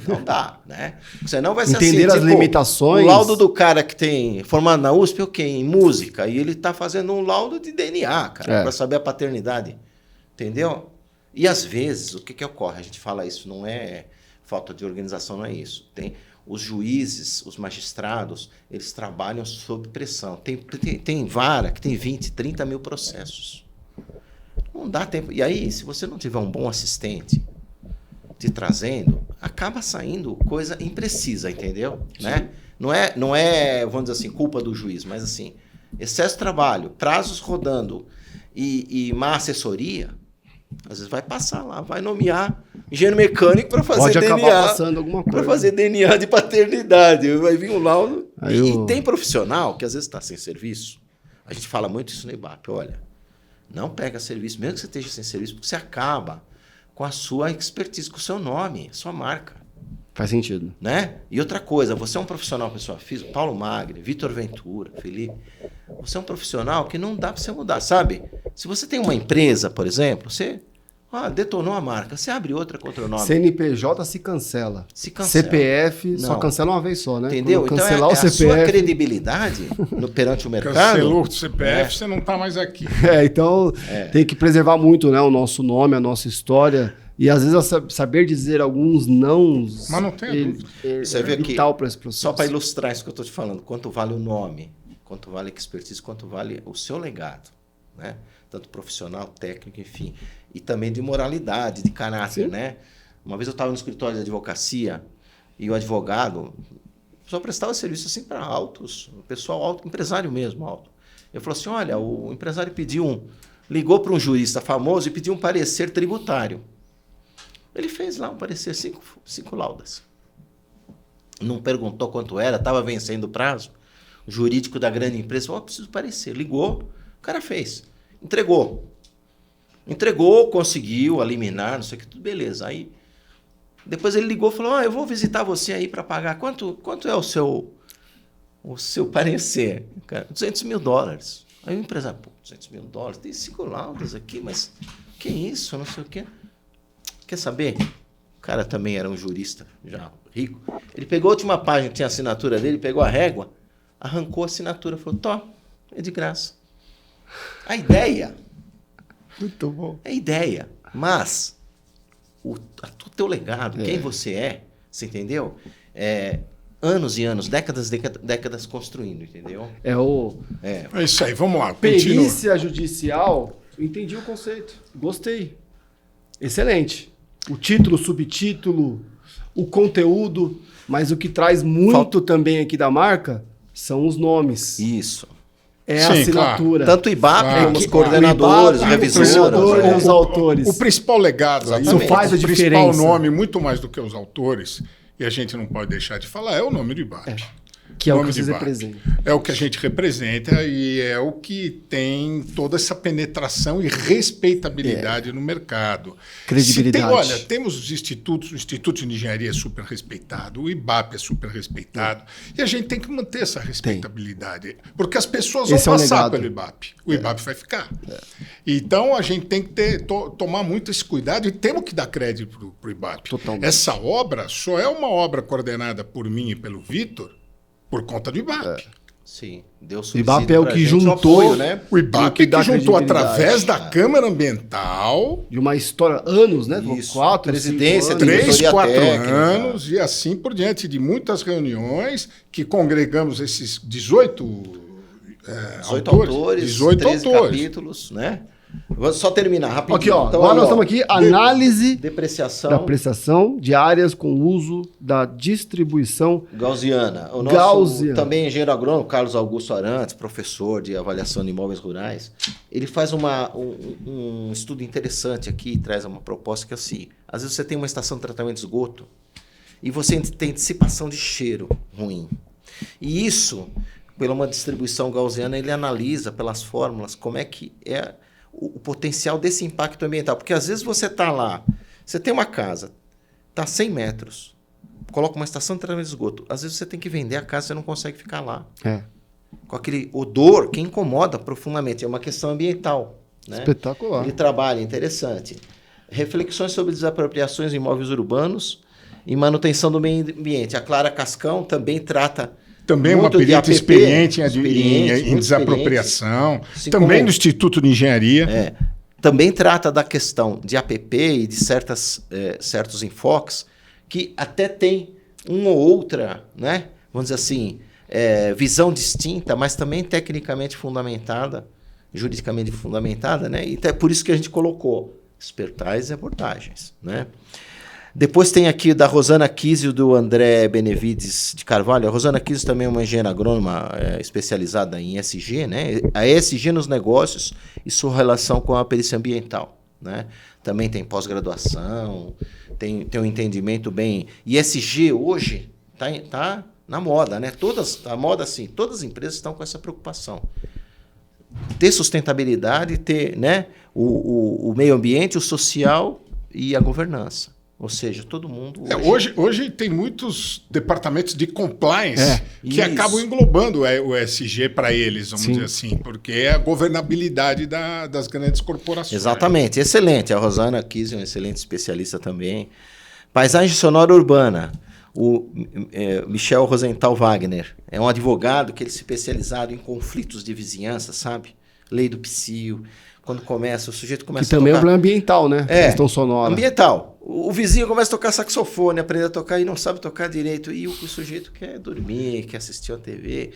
Não dá, né? Você não vai ser entender as limitações. O laudo do cara que tem formado na USP, ok, em música, e ele está fazendo um laudo de DNA, cara, para saber a paternidade. Entendeu? E às vezes, o que ocorre? A gente fala isso, não é falta de organização, não é isso. Tem os juízes, os magistrados, eles trabalham sob pressão. Tem vara que tem 20, 30 mil processos. Não dá tempo. E aí, se você não tiver um bom assistente te trazendo, acaba saindo coisa imprecisa, entendeu? Né? Não é, vamos dizer assim, culpa do juiz, mas assim, excesso de trabalho, prazos rodando e má assessoria, Às vezes vai passar lá, vai nomear engenheiro mecânico para fazer Pode DNA. acabar passando alguma coisa. Para fazer DNA de paternidade. Vai vir um laudo. Aí E tem profissional que às vezes está sem serviço. A gente fala muito isso no IBAP. Olha, não pega serviço, mesmo que você esteja sem serviço, porque você acaba com a sua expertise, com o seu nome, sua marca. Faz sentido. Né? E outra coisa, você é um profissional, pessoal física, Paulo Magri, Vitor Ventura, Felipe, você é um profissional que não dá para você mudar, sabe? Se você tem uma empresa, por exemplo, você detonou a marca, você abre outra com outro nome. CNPJ se cancela. Se cancela. CPF só Não. cancela uma vez só, né? Entendeu? Quando Então cancelar é o a sua CPF... credibilidade perante o mercado. Cancelou o CPF, você não está mais aqui. Então tem que preservar muito, né, o nosso nome, a nossa história. E às vezes saber dizer alguns nãos. Mas não tem dúvida. Você vê aqui, vital para esse processo. só para ilustrar isso que eu estou te falando, quanto vale o nome, quanto vale a expertise, quanto vale o seu legado, né? Tanto profissional, técnico, enfim. E também de moralidade, de caráter, Sim. né? Uma vez eu estava no escritório de advocacia e o advogado só prestava serviço assim para altos, o pessoal alto, empresário mesmo alto. Eu falei assim, olha, o empresário ligou para um jurista famoso e pediu um parecer tributário. Ele fez lá um parecer, cinco laudas. Não perguntou quanto era, estava vencendo o prazo. O jurídico da grande empresa falou, preciso parecer. Ligou, o cara fez. Entregou, conseguiu eliminar, não sei o que, tudo beleza. Aí, depois ele ligou e falou, eu vou visitar você aí para pagar. Quanto é o seu parecer? Cara, $200 mil. Aí o empresário, $200 mil, tem 5 laudas aqui, mas que isso, não sei o quê. Quer saber? O cara também era um jurista, já rico. Ele pegou a última página que tinha a assinatura dele, pegou a régua, arrancou a assinatura, falou, é de graça. A ideia... Muito bom. É ideia, mas o teu legado, quem você é, você entendeu? Anos e anos, décadas construindo, entendeu? É isso aí, vamos lá. Perícia judicial, eu entendi o conceito. Gostei. Excelente. O título, o subtítulo, o conteúdo, mas o que traz muito também aqui da marca são os nomes. Isso. É a assinatura. Claro. Tanto o IBAP como os coordenadores, revisores. E os autores. O principal legado, isso faz a diferença. O principal nome, muito mais do que os autores, e a gente não pode deixar de falar, é o nome do IBAP. Que é o que vocês representam. É o que a gente representa e é o que tem toda essa penetração e respeitabilidade no mercado. Credibilidade. Olha, temos os institutos, o Instituto de Engenharia é super respeitado, o IBAP é super respeitado, e a gente tem que manter essa respeitabilidade, porque as pessoas vão passar pelo IBAP, o IBAP vai ficar. Então a gente tem que tomar muito esse cuidado e temos que dar crédito para o IBAP. Totalmente. Essa obra só é uma obra coordenada por mim e pelo Vitor, por conta do IBAP. Sim, deu subsídio. O IBAP é o que juntou, apoio, né? O IBAP que juntou através da Câmara Ambiental. De uma história, anos, né? Isso. 4, presidência, 3, 4 técnica. anos e assim por diante, de muitas reuniões que congregamos esses 18 autores, 13 capítulos, né? Vou só terminar rapidinho. Aqui, ó. Então, agora nós estamos aqui, análise da prestação de áreas com uso da distribuição gaussiana. O nosso também engenheiro agrônomo, Carlos Augusto Arantes, professor de avaliação de imóveis rurais, ele faz um estudo interessante aqui, traz uma proposta que é assim, às vezes você tem uma estação de tratamento de esgoto e você tem dissipação de cheiro ruim. E isso, pela uma distribuição gaussiana, ele analisa pelas fórmulas como é que é o potencial desse impacto ambiental. Porque às vezes você está lá, você tem uma casa, está a 100 metros, coloca uma estação de tratamento de esgoto. Às vezes você tem que vender a casa, você não consegue ficar lá. Com aquele odor que incomoda profundamente. É uma questão ambiental. Né? Espetacular. Ele trabalha, interessante. Reflexões sobre desapropriações de imóveis urbanos e manutenção do meio ambiente. A Clara Cascão também trata... Também uma perita experiente em desapropriação. Assim também do Instituto de Engenharia. Também trata da questão de APP e de certos enfoques que até tem uma ou outra, né, vamos dizer assim, visão distinta, mas também tecnicamente fundamentada, juridicamente fundamentada, né? E é por isso que a gente colocou expertais e abordagens, né? Depois tem aqui da Rosana Kizio, do André Benevides de Carvalho. A Rosana Kizio também é uma engenheira agrônoma especializada em ESG, né? A ESG nos negócios e sua relação com a perícia ambiental. né? Também tem pós-graduação, tem um entendimento bem... ESG hoje tá na moda, né? A moda, assim, todas as empresas estão com essa preocupação. Ter sustentabilidade, ter, né, o meio ambiente, o social e a governança. Ou seja, todo mundo... Hoje tem muitos departamentos de compliance que acabam englobando o ESG para eles, vamos dizer assim, porque é a governabilidade das grandes corporações. Exatamente, excelente. A Rosana Kies é um excelente especialista também. Paisagem sonora urbana. O Michel Rosenthal Wagner é um advogado que ele se especializado em conflitos de vizinhança, sabe? Lei do PSIO. Quando o sujeito começa a tocar... Que também é um problema ambiental, né? Questão sonora. Ambiental. O vizinho começa a tocar saxofone, aprende a tocar e não sabe tocar direito. E o sujeito quer dormir, quer assistir a TV.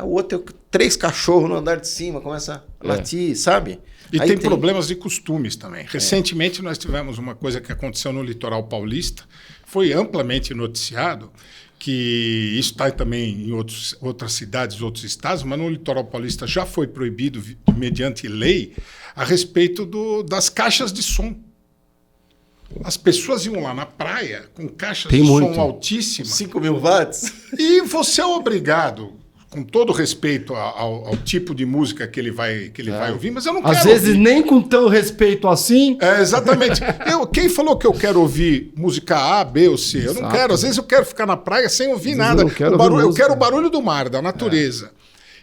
O outro tem 3 cachorros no andar de cima, começa a latir, sabe? E aí tem problemas de costumes também. Recentemente nós tivemos uma coisa que aconteceu no litoral paulista, foi amplamente noticiado, que isso está também em outras cidades, outros estados, mas no litoral paulista já foi proibido, mediante lei, a respeito das caixas de som. As pessoas iam lá na praia com caixas de som altíssimas. 5.000 watts. E você é obrigado, com todo respeito ao tipo de música que ele vai ouvir, mas eu não quero Às vezes nem com tão respeito assim. Exatamente. Quem falou que eu quero ouvir música A, B ou C? Eu não quero. Às vezes eu quero ficar na praia sem ouvir nada. Eu quero o barulho do mar, da natureza.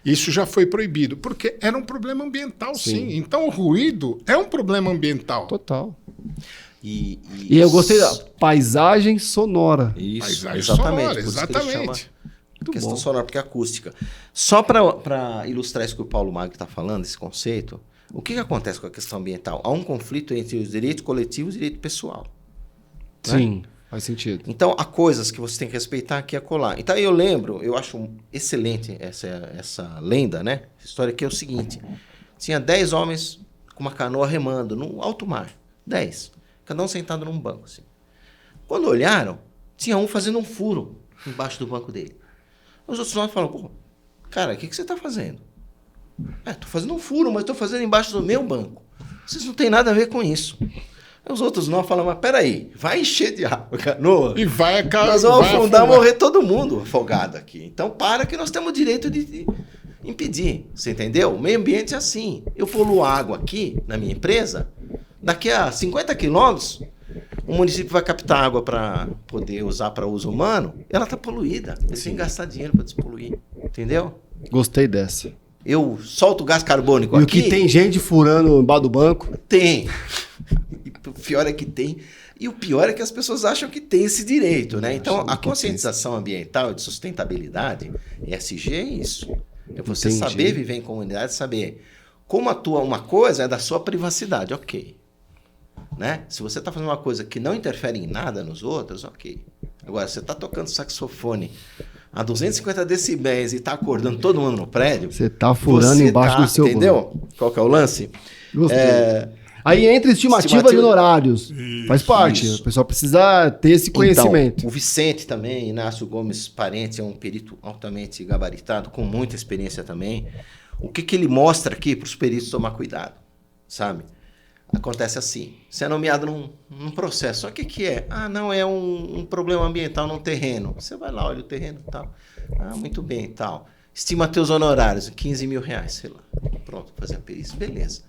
Isso já foi proibido, porque era um problema ambiental, sim. Então o ruído é um problema ambiental. Total. E eu gostei da paisagem sonora. Isso, paisagem exatamente. Sonora, exatamente. Questão sonora, porque é acústica. Só para ilustrar isso que o Paulo Magri está falando, esse conceito, o que acontece com a questão ambiental? Há um conflito entre os direitos coletivos e o direito pessoal. Sim, né? Faz sentido. Então, há coisas que você tem que respeitar aqui e acolá. Então, eu acho excelente essa lenda, né? Essa história aqui é o seguinte. Tinha 10 homens com uma canoa remando no alto mar. 10. Cada um sentado num banco, assim. Quando olharam, tinha um fazendo um furo embaixo do banco dele. Os outros nós falam, pô, cara, o que você está fazendo? Estou fazendo um furo, mas estou fazendo embaixo do meu banco. Vocês não têm nada a ver com isso. Aí os outros nós falam, mas peraí, vai encher de água, canoa. E nós vamos afundar, morrer todo mundo afogado aqui. Então que nós temos o direito de impedir. Você entendeu? O meio ambiente é assim. Eu poluo água aqui, na minha empresa, daqui a 50 quilômetros, o município vai captar água para poder usar para uso humano, ela está poluída. Eles têm que gastar dinheiro para despoluir. Entendeu? Gostei dessa. Eu solto gás carbônico e aqui... E o que tem gente furando embaixo do banco? Tem. O pior é que tem. E o pior é que as pessoas acham que tem esse direito, né? Então, a conscientização ambiental e de sustentabilidade, ESG, é isso. É você saber viver em comunidade, saber como atua uma coisa é da sua privacidade, ok. Né? Se você está fazendo uma coisa que não interfere em nada nos outros, ok. Agora, você está tocando saxofone a 250 decibéis e está acordando todo mundo no prédio... Você está furando embaixo do seu entendeu? banco. Qual que é o lance? Gostei. Aí entra estimativa de honorários. Faz parte. Isso. O pessoal precisa ter esse conhecimento. Então, o Vicente também, Inácio Gomes Parente, é um perito altamente gabaritado, com muita experiência também. O que ele mostra aqui para os peritos tomar cuidado, sabe? Acontece assim, você é nomeado num processo, só que é? Não, é um problema ambiental num terreno. Você vai lá, olha o terreno e tal. Muito bem e tal. Estima teus honorários, 15 mil reais, sei lá. Pronto, fazer a perícia, beleza.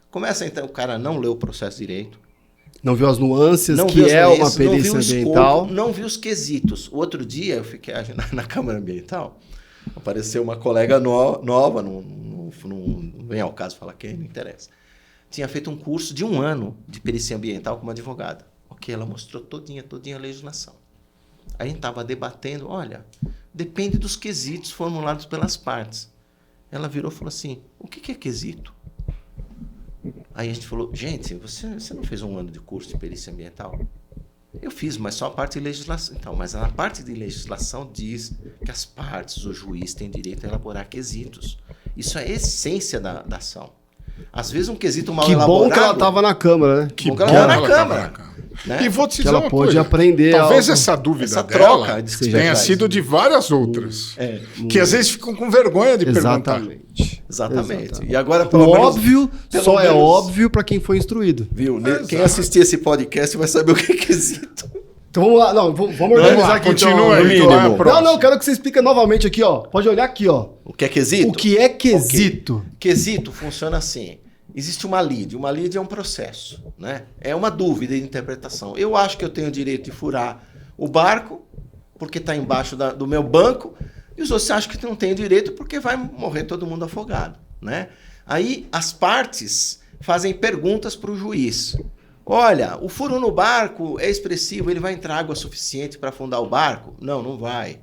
Começa então, o cara não leu o processo direito. Não viu as nuances, uma perícia ambiental. Não viu os quesitos. O outro dia, eu fiquei na Câmara Ambiental, apareceu uma colega nova, não vem ao caso falar quem, não interessa. Tinha feito um curso de 1 ano de perícia ambiental como advogada. Ok, ela mostrou todinha a legislação. Aí a gente estava debatendo, olha, depende dos quesitos formulados pelas partes. Ela virou e falou assim, o que é quesito? Aí a gente falou, gente, você não fez 1 ano de curso de perícia ambiental? Eu fiz, mas só a parte de legislação. Então, mas a parte de legislação diz que as partes, o juiz, tem direito a elaborar quesitos. Isso é a essência da ação. Às vezes um quesito mal elaborado... Que bom que ela estava na Câmara, né? Que bom que ela estava na Câmara. Né? E vou te dizer uma coisa. Aprender talvez essa dúvida dela tenha sido de várias outras. Que às vezes ficam com vergonha de perguntar. Exatamente. E agora, pelo óbvio, só é óbvio para quem foi instruído. Viu? Quem assistir esse podcast vai saber o que é quesito. Então vamos lá, vamos organizar aqui. Continua aí, Não, quero que você explique novamente aqui, ó. Pode olhar aqui, ó. O que é quesito? O que é quesito? Okay. Quesito funciona assim. Existe uma lide. Uma lide é um processo, né? É uma dúvida de interpretação. Eu acho que eu tenho o direito de furar o barco porque está embaixo do meu banco, e os outros acham que não tem direito porque vai morrer todo mundo afogado, né? Aí as partes fazem perguntas para o juiz. Olha, o furo no barco é expressivo, ele vai entrar água suficiente para afundar o barco? Não, não vai.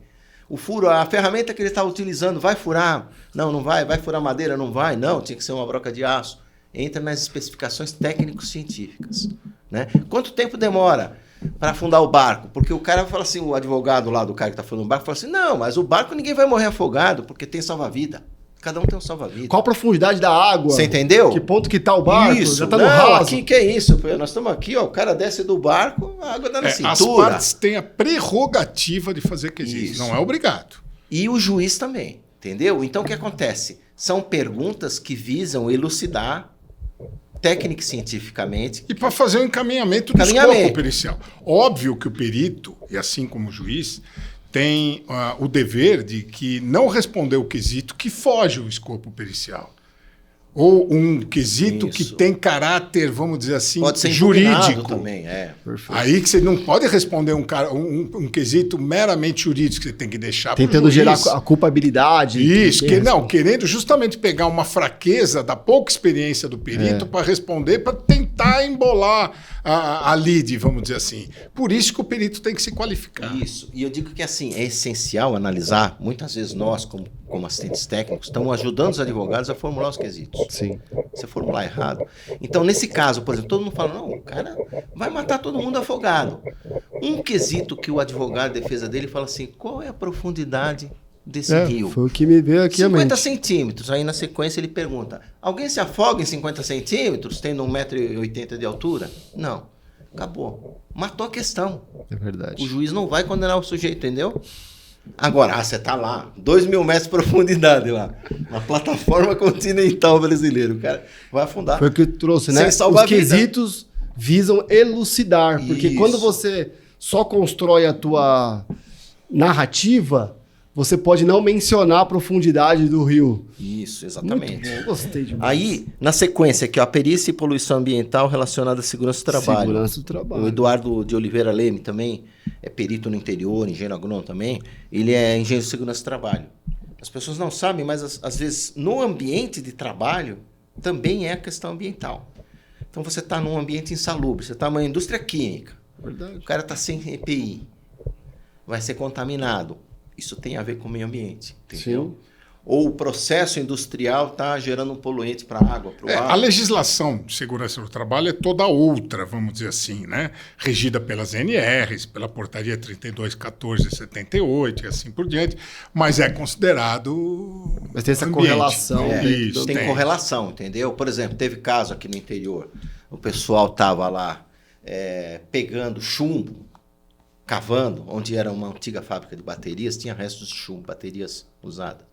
O furo, a ferramenta que ele está utilizando vai furar? Não, não vai. Vai furar madeira? Não vai. Não, tinha que ser uma broca de aço. Entra nas especificações técnico-científicas, né? Quanto tempo demora para afundar o barco? Porque o cara fala assim, o advogado lá do cara que está afundando o barco, fala assim, não, mas o barco ninguém vai morrer afogado porque tem salva-vida. Cada um tem um salva-vida. Qual a profundidade da água? Você entendeu? Que ponto que tá o barco? Isso. Já tá no raso. Aqui que é isso? Nós estamos aqui, ó, o cara desce do barco, a água dá na cintura. As partes têm a prerrogativa de fazer quesito, não é obrigado. E o juiz também, entendeu? Então o que acontece? São perguntas que visam elucidar técnica e cientificamente. E para fazer o encaminhamento do escopo pericial. Óbvio que o perito, e assim como o juiz, tem o dever de que não responder o quesito que foge o escopo pericial. Ou um quesito que tem caráter, vamos dizer assim, pode ser jurídico. Também, Aí que você não pode responder um quesito meramente jurídico, que você tem que deixar para o juiz. Tentando gerar a culpabilidade. Isso, querendo justamente pegar uma fraqueza da pouca experiência do perito para responder, para tentar embolar a lide, vamos dizer assim. Por isso que o perito tem que se qualificar. Isso, e eu digo que assim, é essencial analisar, muitas vezes nós, como assistentes técnicos, estamos ajudando os advogados a formular os quesitos. Sim. Você formular errado. Então, nesse caso, por exemplo, todo mundo fala, não, o cara vai matar todo mundo afogado. Um quesito que o advogado de defesa dele fala assim, qual é a profundidade desse rio? Foi o que me veio aqui 50 centímetros. Aí, na sequência, ele pergunta, alguém se afoga em 50 centímetros, tendo 1,80 m de altura? Não. Acabou. Matou a questão. É verdade. O juiz não vai condenar o sujeito, entendeu? Agora, você tá lá, 2.000 metros de profundidade lá, na plataforma continental brasileira, o cara vai afundar. Foi o que trouxe, né? Os quesitos visam elucidar, porque quando você só constrói a tua narrativa, você pode não mencionar a profundidade do rio. Isso, exatamente. Muito bom, gostei demais. Aí, na sequência aqui, ó, a perícia e poluição ambiental relacionada à segurança do trabalho. Segurança do trabalho. O Eduardo de Oliveira Leme também é perito no interior, engenheiro agrônomo também. Ele é engenheiro de segurança do trabalho. As pessoas não sabem, mas às vezes no ambiente de trabalho também é a questão ambiental. Então você está num ambiente insalubre, você está numa indústria química. Verdade. O cara está sem EPI, vai ser contaminado. Isso tem a ver com o meio ambiente, entendeu? Sim. Ou o processo industrial está gerando um poluente para a água, para o ar. A legislação de segurança do trabalho é toda outra, vamos dizer assim, né? Regida pelas NRs, pela portaria 32.14/78 e assim por diante, mas é considerado. Mas tem essa correlação. Isso, tem correlação, entendeu? Por exemplo, teve caso aqui no interior, o pessoal estava lá pegando chumbo, cavando, onde era uma antiga fábrica de baterias, tinha restos de chumbo, baterias usadas.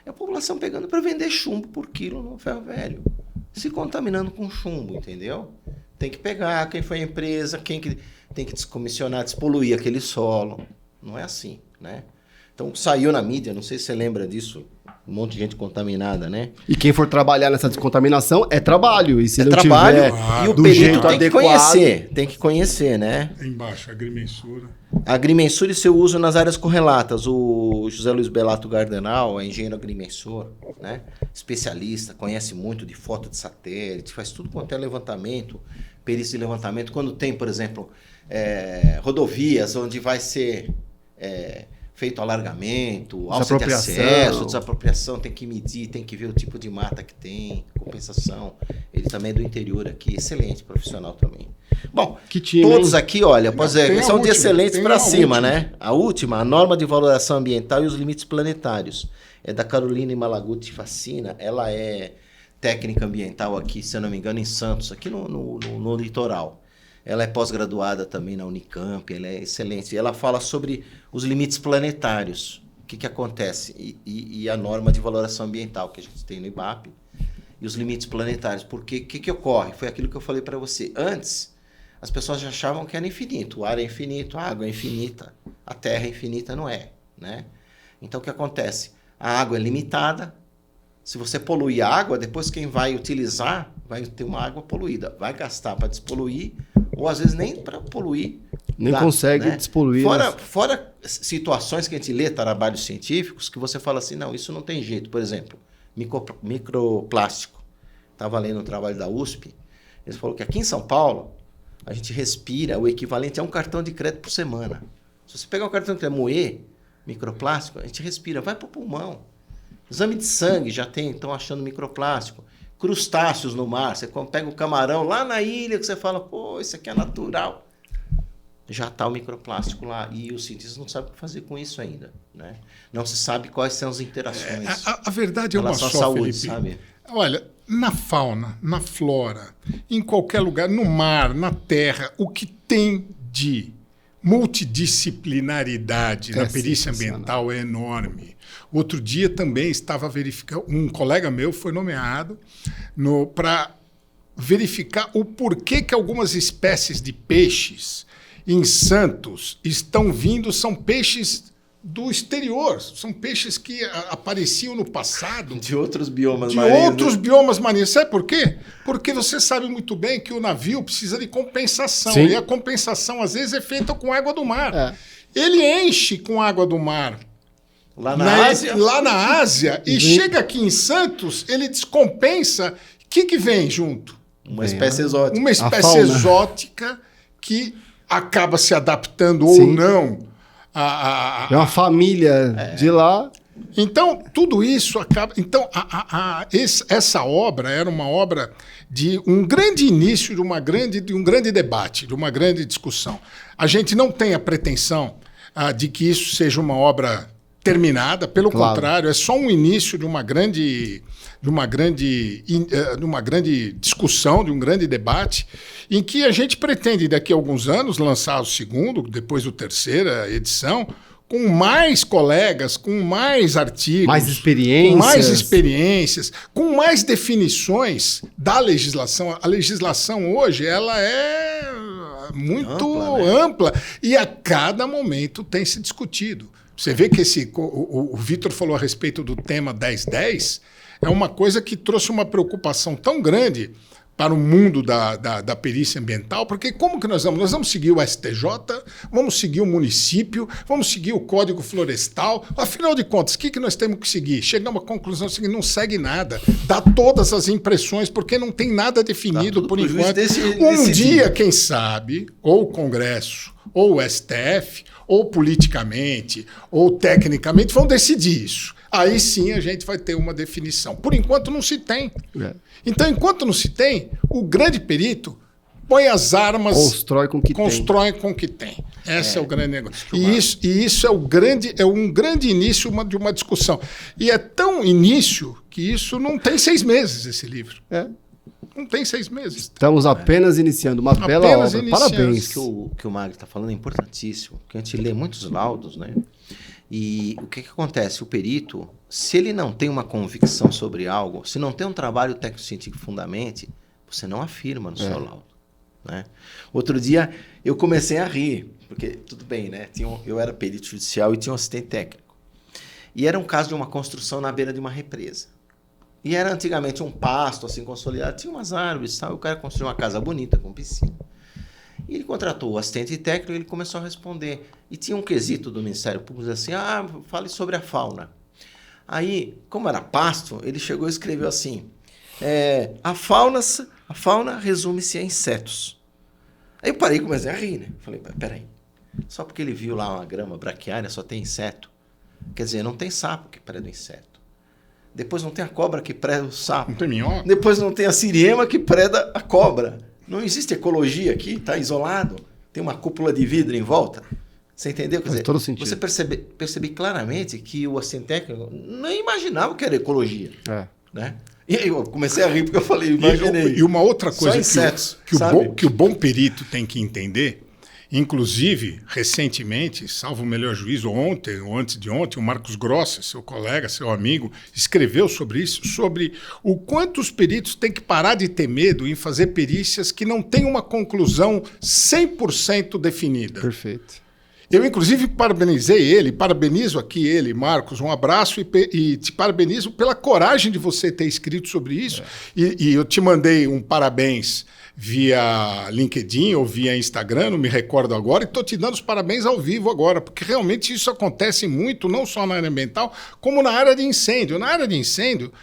E a população pegando para vender chumbo por quilo no ferro velho, se contaminando com chumbo, entendeu? Tem que pegar quem foi a empresa, quem que tem que descomissionar, despoluir aquele solo. Não é assim, né? Então saiu na mídia, não sei se você lembra disso, um monte de gente contaminada, né? E quem for trabalhar nessa descontaminação é trabalho. E se não trabalho, tiver e o perito tem que conhecer. Tem que conhecer, né? Embaixo, agrimensura. Agrimensura e seu uso nas áreas correlatas. O José Luiz Belato Gardenal é engenheiro agrimensor, né? Especialista, conhece muito de foto de satélite, faz tudo quanto é levantamento, perícia de levantamento. Quando tem, por exemplo, rodovias onde vai ser feito alargamento, alça de acesso, desapropriação, tem que medir, tem que ver o tipo de mata que tem, compensação. Ele também é do interior aqui, excelente profissional também. Bom, todos aqui, olha, são de excelentes para cima, né? A última, a norma de valoração ambiental e os limites planetários. É da Caroline Malaguti Facina, ela é técnica ambiental aqui, se eu não me engano, em Santos, aqui no litoral. Ela é pós-graduada também na Unicamp, ela é excelente. Ela fala sobre os limites planetários, que acontece? E a norma de valoração ambiental que a gente tem no IBAP e os limites planetários. Porque o que ocorre? Foi aquilo que eu falei para você. Antes, as pessoas já achavam que era infinito. O ar é infinito, a água é infinita, a terra é infinita, não é, né? Então, o que acontece? A água é limitada. Se você poluir a água, depois quem vai utilizar vai ter uma água poluída. Vai gastar para despoluir, ou às vezes nem para poluir. Nem consegue despoluir. Fora situações que a gente lê, trabalhos científicos, que você fala assim, não, isso não tem jeito. Por exemplo, microplástico. Estava lendo um trabalho da USP, eles falaram que aqui em São Paulo, a gente respira o equivalente a um cartão de crédito por semana. Se você pegar um cartão de crédito e moer microplástico, a gente respira, vai para o pulmão. Exame de sangue já tem, estão achando microplástico. Crustáceos no mar, você pega o camarão lá na ilha, que você fala, pô, isso aqui é natural. Já está o microplástico lá e os cientistas não sabem o que fazer com isso ainda, né? Não se sabe quais são as interações. A verdade é uma só, saúde, Felipe. Sabe? Olha, na fauna, na flora, em qualquer lugar, no mar, na terra, o que tem de multidisciplinaridade na perícia ambiental é enorme. Outro dia também estava verificando, um colega meu foi nomeado para verificar o porquê que algumas espécies de peixes em Santos estão vindo, são peixes do exterior, são peixes que apareciam no passado. De outros biomas marinhos. De outros biomas marinhos. Sabe por quê? Porque você sabe muito bem que o navio precisa de compensação. Sim. E a compensação, às vezes, é feita com água do mar. É. Ele enche com água do mar lá na Ásia e chega aqui em Santos, ele descompensa. O que vem junto? Uma espécie exótica. Uma espécie exótica que acaba se adaptando ou não. É uma família de lá. Então, tudo isso acaba... Então, essa obra era uma obra de um grande início de um grande debate, de uma grande discussão. A gente não tem a pretensão de que isso seja uma obra terminada, pelo contrário, é só um início de uma grande discussão, de um grande debate, em que a gente pretende, daqui a alguns anos, lançar o segundo, depois a terceira edição, com mais colegas, com mais artigos, mais experiências, com mais definições da legislação. A legislação hoje ela é muito ampla e a cada momento tem se discutido. Você vê que o Vitor falou a respeito do tema 1010, é uma coisa que trouxe uma preocupação tão grande para o mundo da perícia ambiental, porque como que nós vamos? Nós vamos seguir o STJ, vamos seguir o município, vamos seguir o Código Florestal. Afinal de contas, o que nós temos que seguir? Chegamos à conclusão seguinte, não segue nada. Dá todas as impressões, porque não tem nada definido por enquanto. Um dia, quem sabe, ou o Congresso, ou o STF, ou politicamente, ou tecnicamente, vão decidir isso. Aí sim a gente vai ter uma definição. Por enquanto não se tem. Então, enquanto não se tem, o grande perito põe as armas... Constrói com o que tem. Esse é o grande negócio. E isso é um grande início de uma discussão. E é tão início que isso não tem 6 meses, esse livro. Não tem 6 meses. Estamos apenas iniciando uma bela obra. Parabéns. O que o Magno está falando é importantíssimo, porque a gente lê muitos laudos, né? E o que acontece? O perito, se ele não tem uma convicção sobre algo, se não tem um trabalho técnico-científico fundamente, você não afirma no seu laudo, né? Outro dia eu comecei a rir, porque tudo bem, né? Eu era perito judicial e tinha um assistente técnico. E era um caso de uma construção na beira de uma represa. E era antigamente um pasto assim consolidado, tinha umas árvores e tal. O cara construiu uma casa bonita com piscina. E ele contratou o assistente técnico e ele começou a responder. E tinha um quesito do Ministério Público assim, fale sobre a fauna. Aí, como era pasto, ele chegou e escreveu assim, a fauna resume-se a insetos. Aí eu parei e comecei a rir, né? Falei, peraí, só porque ele viu lá uma grama braquiária só tem inseto? Quer dizer, não tem sapo que preda o inseto. Depois não tem a cobra que preda o sapo. Não tem minhoca. Depois não tem a siriema que preda a cobra. Não existe ecologia aqui, está isolado. Tem uma cúpula de vidro em volta. Você entendeu? Quer dizer, todo sentido. Você percebe claramente que o assistente técnico não imaginava que era ecologia. Né? E aí eu comecei a rir porque eu falei, imaginei. E uma outra coisa que o bom perito tem que entender, Inclusive, recentemente, salvo o melhor juízo, ontem ou antes de ontem, o Marcos Grossi, seu colega, seu amigo, escreveu sobre isso, sobre o quanto os peritos têm que parar de ter medo em fazer perícias que não têm uma conclusão 100% definida. Perfeito. Eu, inclusive, parabenizei ele, parabenizo aqui ele, Marcos, um abraço e te parabenizo pela coragem de você ter escrito sobre isso. E eu te mandei um parabéns via LinkedIn ou via Instagram, não me recordo agora, e estou te dando os parabéns ao vivo agora, porque realmente isso acontece muito, não só na área ambiental, como na área de incêndio. Na área de incêndio,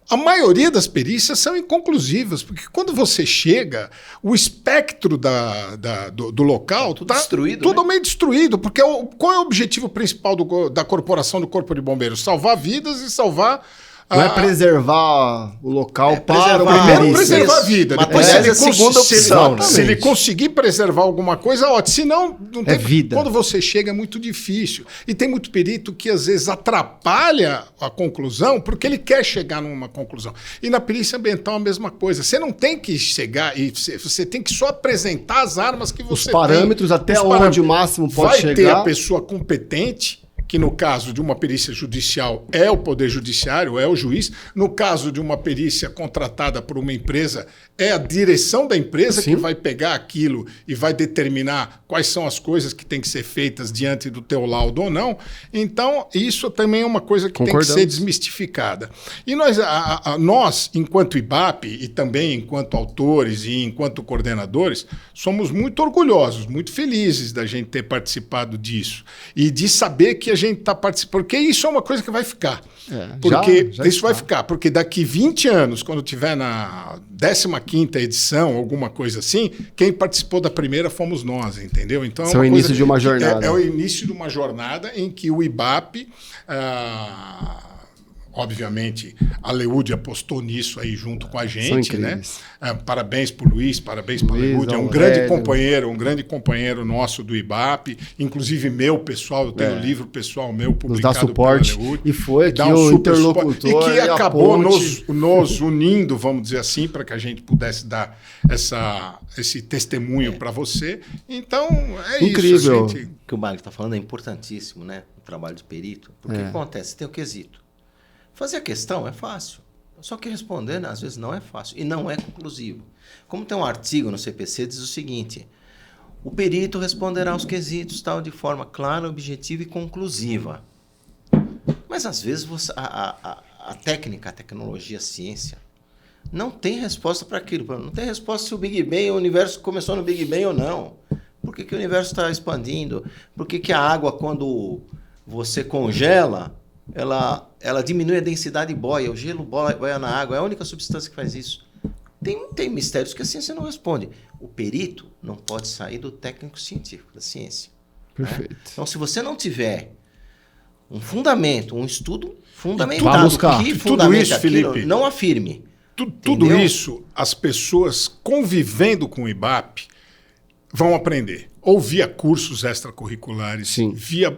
a maioria das perícias são inconclusivas, porque quando você chega, o espectro do local tudo está destruído, totalmente destruído, porque qual é o objetivo principal da corporação do Corpo de Bombeiros? Salvar vidas e salvar... Não é preservar o local para uma primeiro perícia. preservar a vida, Mas depois é a segunda opção, né? se ele conseguir preservar alguma coisa, ótimo. Se não tem, vida. Quando você chega é muito difícil. E tem muito perito que às vezes atrapalha a conclusão porque ele quer chegar numa conclusão. E na perícia ambiental a mesma coisa. Você não tem que chegar e você tem que só apresentar as armas que você Os parâmetros tem. até onde o máximo pode chegar. Vai ter a pessoa competente, que no caso de uma perícia judicial é o Poder Judiciário, é o juiz. No caso de uma perícia contratada por uma empresa, é a direção da empresa que vai pegar aquilo e vai determinar quais são as coisas que têm que ser feitas diante do teu laudo ou não. Então, isso também é uma coisa que tem que ser desmistificada. E nós, enquanto IBAP, e também enquanto autores e enquanto coordenadores, somos muito orgulhosos, muito felizes da gente ter participado disso e de saber que a gente está participando, porque isso é uma coisa que vai ficar. Porque já isso vai ficar, porque daqui 20 anos, quando tiver na 15ª edição, alguma coisa assim, quem participou da primeira fomos nós, entendeu? Então é o início de uma jornada. É o início de uma jornada em que o IBAP... obviamente, a Leúde apostou nisso aí junto com a gente, né? Parabéns para o Luiz, parabéns para a Leúde. É um grande companheiro nosso do IBAP, inclusive meu pessoal, eu tenho um livro pessoal meu publicado pela suporte, pela Leúde. E foi aqui o interlocutor. E que acabou nos unindo, vamos dizer assim, para que a gente pudesse dar esse testemunho para você. Então, é incrível. Isso, gente. O que o Magno está falando é importantíssimo, né? O trabalho de perito. Porque o que acontece? Tem o quesito. Fazer a questão é fácil, só que responder, às vezes, não é fácil e não é conclusivo. Como tem um artigo no CPC, diz o seguinte: o perito responderá aos quesitos tal de forma clara, objetiva e conclusiva. Mas, às vezes, a técnica, a tecnologia, a ciência, não tem resposta para aquilo. Não tem resposta se o Big Bang, o universo começou no Big Bang ou não. Por que o universo está expandindo? Por que a água, quando você congela... Ela diminui a densidade e boia, o gelo boia na água, é a única substância que faz isso. Tem mistérios que a ciência não responde. O perito não pode sair do técnico científico, da ciência. Perfeito. Né? Então, se você não tiver um fundamento, um estudo fundamentado, tudo isso, aquilo, Felipe, não afirme. Tudo isso, as pessoas convivendo com o IBAP vão aprender. Ou via cursos extracurriculares, via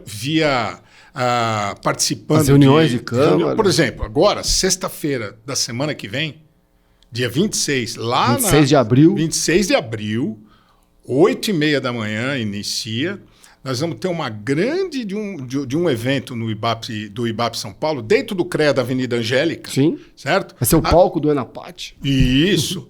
participando as reuniões de câmara. Por exemplo, agora, sexta-feira da semana que vem, dia 26, 26 de abril. 26 de abril, 8h30 da manhã, inicia. Nós vamos ter uma grande de um evento no do IBAP São Paulo, dentro do CREA da Avenida Angélica. Sim. Certo? Vai ser o palco do Enapate. Isso.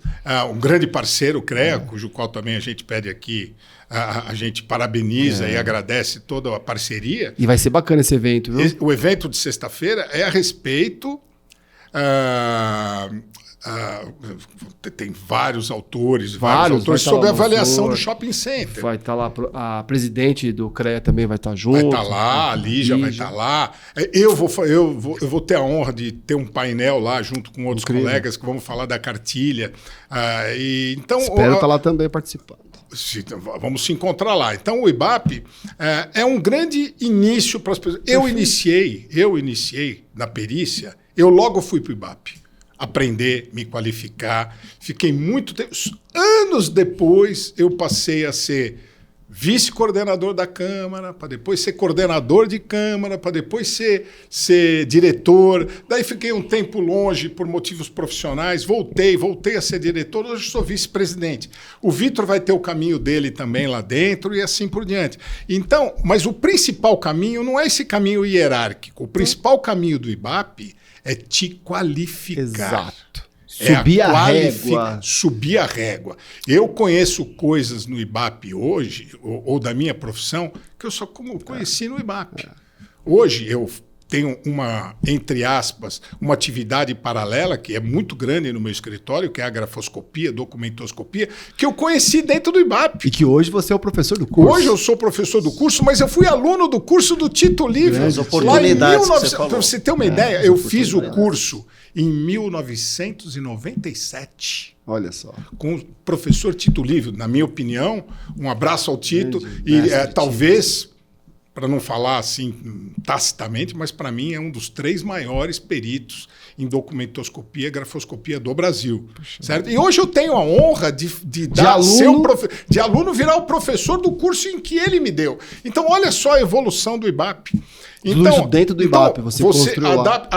Um grande parceiro, o CREA, cujo qual também a gente pede aqui, a gente parabeniza e agradece toda a parceria. E vai ser bacana esse evento, viu? O evento de sexta-feira é a respeito... tem vários autores sobre a avaliação do shopping center. Vai estar lá, a presidente do CREA também vai estar junto. Vai estar lá, a Lígia vai estar lá. Eu vou ter a honra de ter um painel lá junto com outros colegas que vamos falar da cartilha. Então, espero estar lá também participando. Vamos se encontrar lá. Então, o IBAP é um grande início para as pessoas. Eu iniciei na perícia, eu logo fui para o IBAP. Aprender, me qualificar. Fiquei muito tempo. Anos depois, eu passei a ser vice-coordenador da Câmara, para depois ser coordenador de Câmara, para depois ser diretor. Daí fiquei um tempo longe por motivos profissionais, voltei a ser diretor, hoje sou vice-presidente. O Vitor vai ter o caminho dele também lá dentro e assim por diante. Então, mas o principal caminho não é esse caminho hierárquico. O principal caminho do IBAP é te qualificar. Exato. Subir a régua. Subir a régua. Eu conheço coisas no IBAP hoje, ou da minha profissão, que eu só conheci no IBAP. Hoje eu tenho entre aspas, uma atividade paralela, que é muito grande no meu escritório, que é a grafoscopia, documentoscopia, que eu conheci dentro do IBAP. E que hoje você é o professor do curso. Hoje eu sou professor do curso, mas eu fui aluno do curso do Tito Livre. Lá em 1900, para você ter uma ideia, eu fiz o curso em 1997. Olha só. Com o professor Tito Livre, na minha opinião, um abraço ao Tito, e talvez, para não falar assim tacitamente, mas para mim é um dos 3 maiores peritos em documentoscopia e grafoscopia do Brasil. Certo? E hoje eu tenho a honra de aluno virar o professor do curso em que ele me deu. Então, olha só a evolução do IBAP. Então, dentro do IBAP, você construiu lá.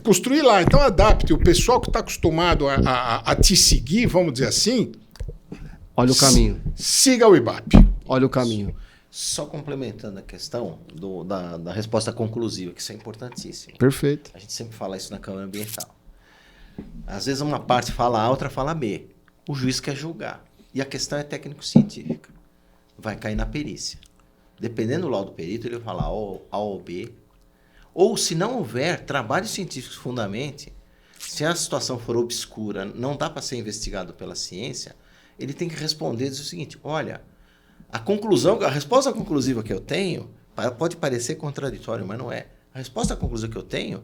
Construir lá. Então, adapte. O pessoal que está acostumado a te seguir, vamos dizer assim... Olha o caminho. Siga o IBAP. Olha o caminho. Só complementando a questão da resposta conclusiva, que isso é importantíssimo. Perfeito. A gente sempre fala isso na Câmara Ambiental. Às vezes uma parte fala A, a outra fala B. O juiz quer julgar. E a questão é técnico-científica. Vai cair na perícia. Dependendo do laudo do perito, ele vai falar A ou B. Ou, se não houver trabalho científico que fundamente, se a situação for obscura, não dá para ser investigado pela ciência, ele tem que responder e dizer o seguinte: olha, a resposta conclusiva que eu tenho pode parecer contraditório, mas não é. A resposta conclusiva que eu tenho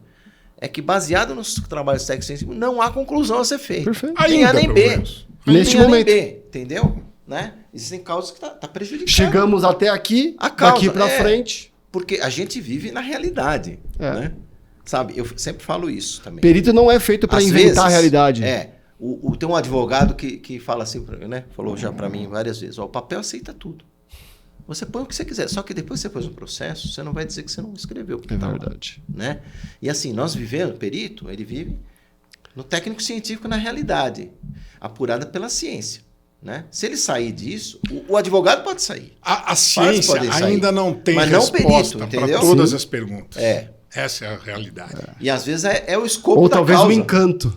é que, baseado nos trabalhos técnicos, não há conclusão a ser feita. Perfeito. Nem A nem B. Neste momento. Nem B, entendeu? Né? Existem causas que tá prejudicando. Chegamos até aqui, daqui para frente. Porque a gente vive na realidade. Né? Sabe, eu sempre falo isso também. Perito não é feito para inventar a realidade. Tem um advogado que fala assim, né? Falou já para mim várias vezes: o papel aceita tudo. Você põe o que você quiser, só que depois que você pôs no processo, você não vai dizer que você não escreveu. É verdade. Né? E assim, nós vivemos, o perito, ele vive no técnico-científico, na realidade, apurada pela ciência. Né? Se ele sair disso, o advogado pode sair. A ciência ainda não tem resposta para todas as perguntas. Essa é a realidade. E às vezes é o escopo ou da talvez causa. um encanto.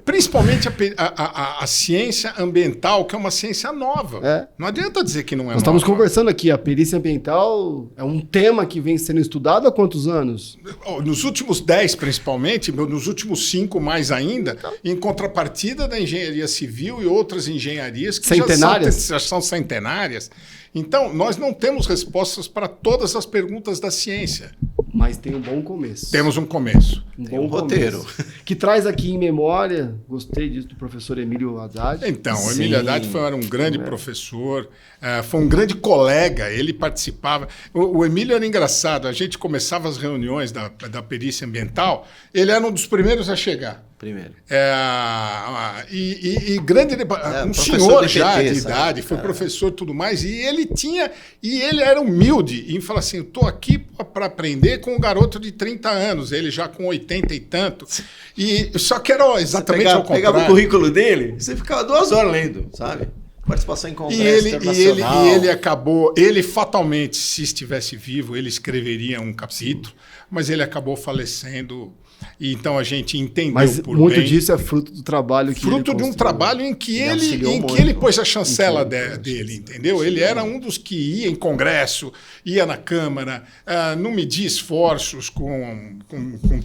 Principalmente a ciência ambiental, que é uma ciência nova. Não adianta dizer que não é nova. Nós estamos conversando aqui, a perícia ambiental é um tema que vem sendo estudado há quantos anos? Nos últimos 10, principalmente, nos últimos 5 mais ainda, em contrapartida da engenharia civil e outras engenharias que já são centenárias. Então, nós não temos respostas para todas as perguntas da ciência. Mas tem um bom começo. Temos um começo. Um bom roteiro. Que traz aqui em memória, gostei disso, do professor Emílio Haddad. Então, o Emílio Haddad era um grande professor, foi um grande colega, ele participava. O Emílio era engraçado, a gente começava as reuniões da perícia ambiental, ele era um dos primeiros a chegar. Primeiro. Grande um senhor já de idade, foi professor e tudo mais, e ele era humilde em falar assim: eu estou aqui para aprender com um garoto de 30 anos, ele já com 80 e tanto. Só que era exatamente ao contrário. Pegava o currículo dele, você ficava 2 horas lendo, sabe? Participação em congresso internacional. Ele fatalmente, se estivesse vivo, ele escreveria um capítulo, mas ele acabou falecendo. E então a gente entendeu muito disso é fruto do trabalho que fruto de um trabalho em que ele pôs a chancela dele, entendeu? Ele era um dos que ia em congresso, ia na Câmara, não media esforços com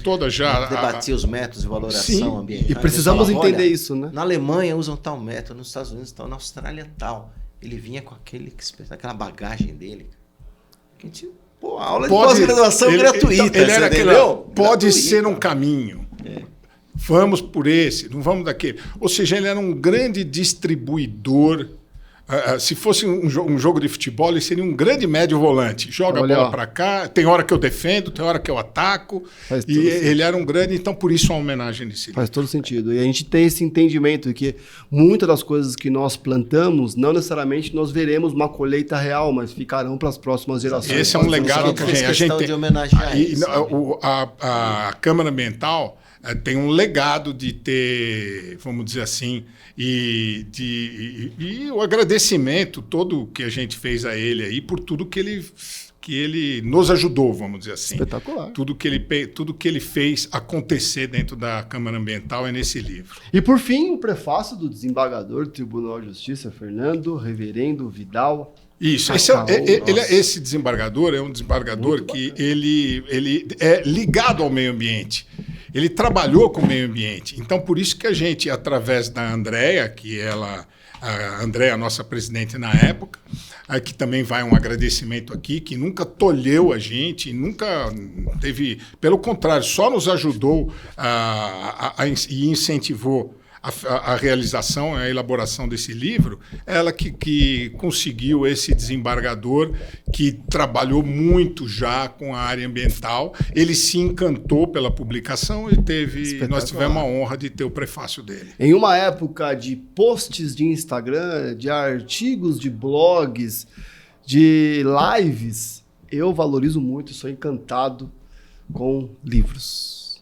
toda já... Debatia os métodos de valoração ambiental. E precisamos entender isso, né? Na Alemanha usam tal método, nos Estados Unidos tal, na Austrália tal. Ele vinha com aquela bagagem dele. Que a gente... a aula de pós-graduação gratuita. Ele era pode ser um caminho. Vamos por esse, não vamos daquele. Ou seja, ele era um grande distribuidor Se fosse um jogo de futebol, ele seria um grande médio volante. Joga a bola para cá, tem hora que eu defendo, tem hora que eu ataco. E ele era um grande, então por isso uma homenagem nesse livro. Faz todo sentido. E a gente tem esse entendimento de que muitas das coisas que nós plantamos, não necessariamente nós veremos uma colheita real, mas ficarão para as próximas gerações. Esse é um legado que a gente tem. De homenagear isso, a Câmara Ambiental tem um legado de ter, vamos dizer assim, e o agradecimento todo que a gente fez a ele aí por tudo que ele nos ajudou, vamos dizer assim. Espetacular. Tudo que ele fez acontecer dentro da Câmara Ambiental é nesse livro. E por fim, o prefácio do desembargador do Tribunal de Justiça, Fernando Reverendo Vidal. Isso, esse desembargador é um desembargador que ele é ligado ao meio ambiente. Ele trabalhou com o meio ambiente. Então, por isso que a gente, através da Andréa, a Andréa, nossa presidente na época, que também vai um agradecimento aqui, que nunca tolheu a gente, nunca teve... Pelo contrário, só nos ajudou e incentivou a realização, a elaboração desse livro, ela que conseguiu esse desembargador que trabalhou muito já com a área ambiental. Ele se encantou pela publicação e nós tivemos a honra de ter o prefácio dele. Em uma época de posts de Instagram, de artigos de blogs, de lives, eu valorizo muito, sou encantado com livros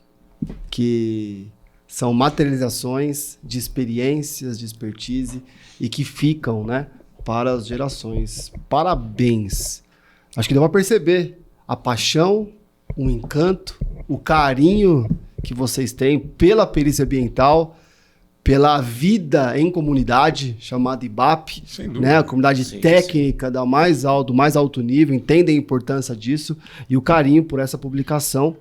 que são materializações de experiências, de expertise e que ficam, né, para as gerações. Parabéns! Acho que deu para perceber a paixão, o encanto, o carinho que vocês têm pela perícia ambiental, pela vida em comunidade, chamada IBAP, né, a comunidade técnica do mais alto nível, entendem a importância disso e o carinho por essa publicação.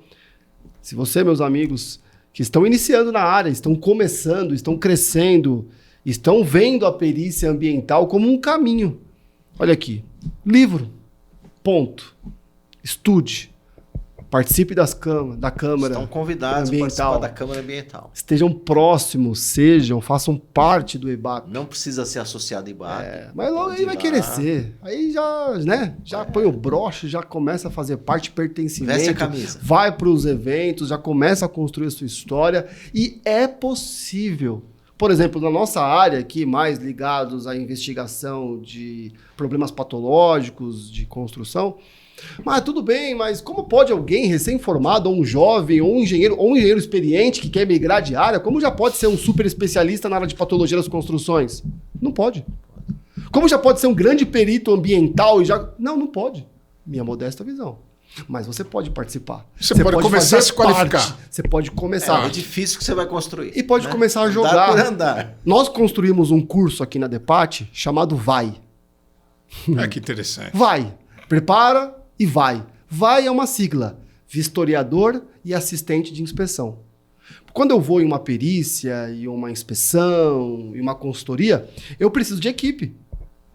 Se você, meus amigos, que estão iniciando na área, estão começando, estão crescendo, estão vendo a perícia ambiental como um caminho. Olha aqui, livro, ponto, estude, participe da Câmara Estão convidados Ambiental. a participar da Câmara Ambiental. Estejam próximos, façam parte do IBAP. Não precisa ser associado ao IBAP. Mas logo aí vai querer ser. Aí já, né? Já põe o broche, já começa a fazer parte, pertencimento. Veste a camisa. Vai para os eventos, já começa a construir a sua história. E é possível. Por exemplo, na nossa área aqui, mais ligados à investigação de problemas patológicos de construção, mas tudo bem, mas como pode alguém recém-formado, ou um jovem, ou um engenheiro experiente que quer migrar de área, como já pode ser um super especialista na área de patologia das construções? Não pode. Como já pode ser um grande perito ambiental e já... Não pode. Minha modesta visão. Mas você pode participar. Você pode começar a se qualificar. Você pode começar. É um edifício que você vai construir. E pode começar a jogar. Andar por andar. Nós construímos um curso aqui na DEPAT chamado VAI. Que interessante. VAI. Prepara e vai. VAI é uma sigla. Vistoriador e assistente de inspeção. Quando eu vou em uma perícia, e uma inspeção, e uma consultoria, eu preciso de equipe.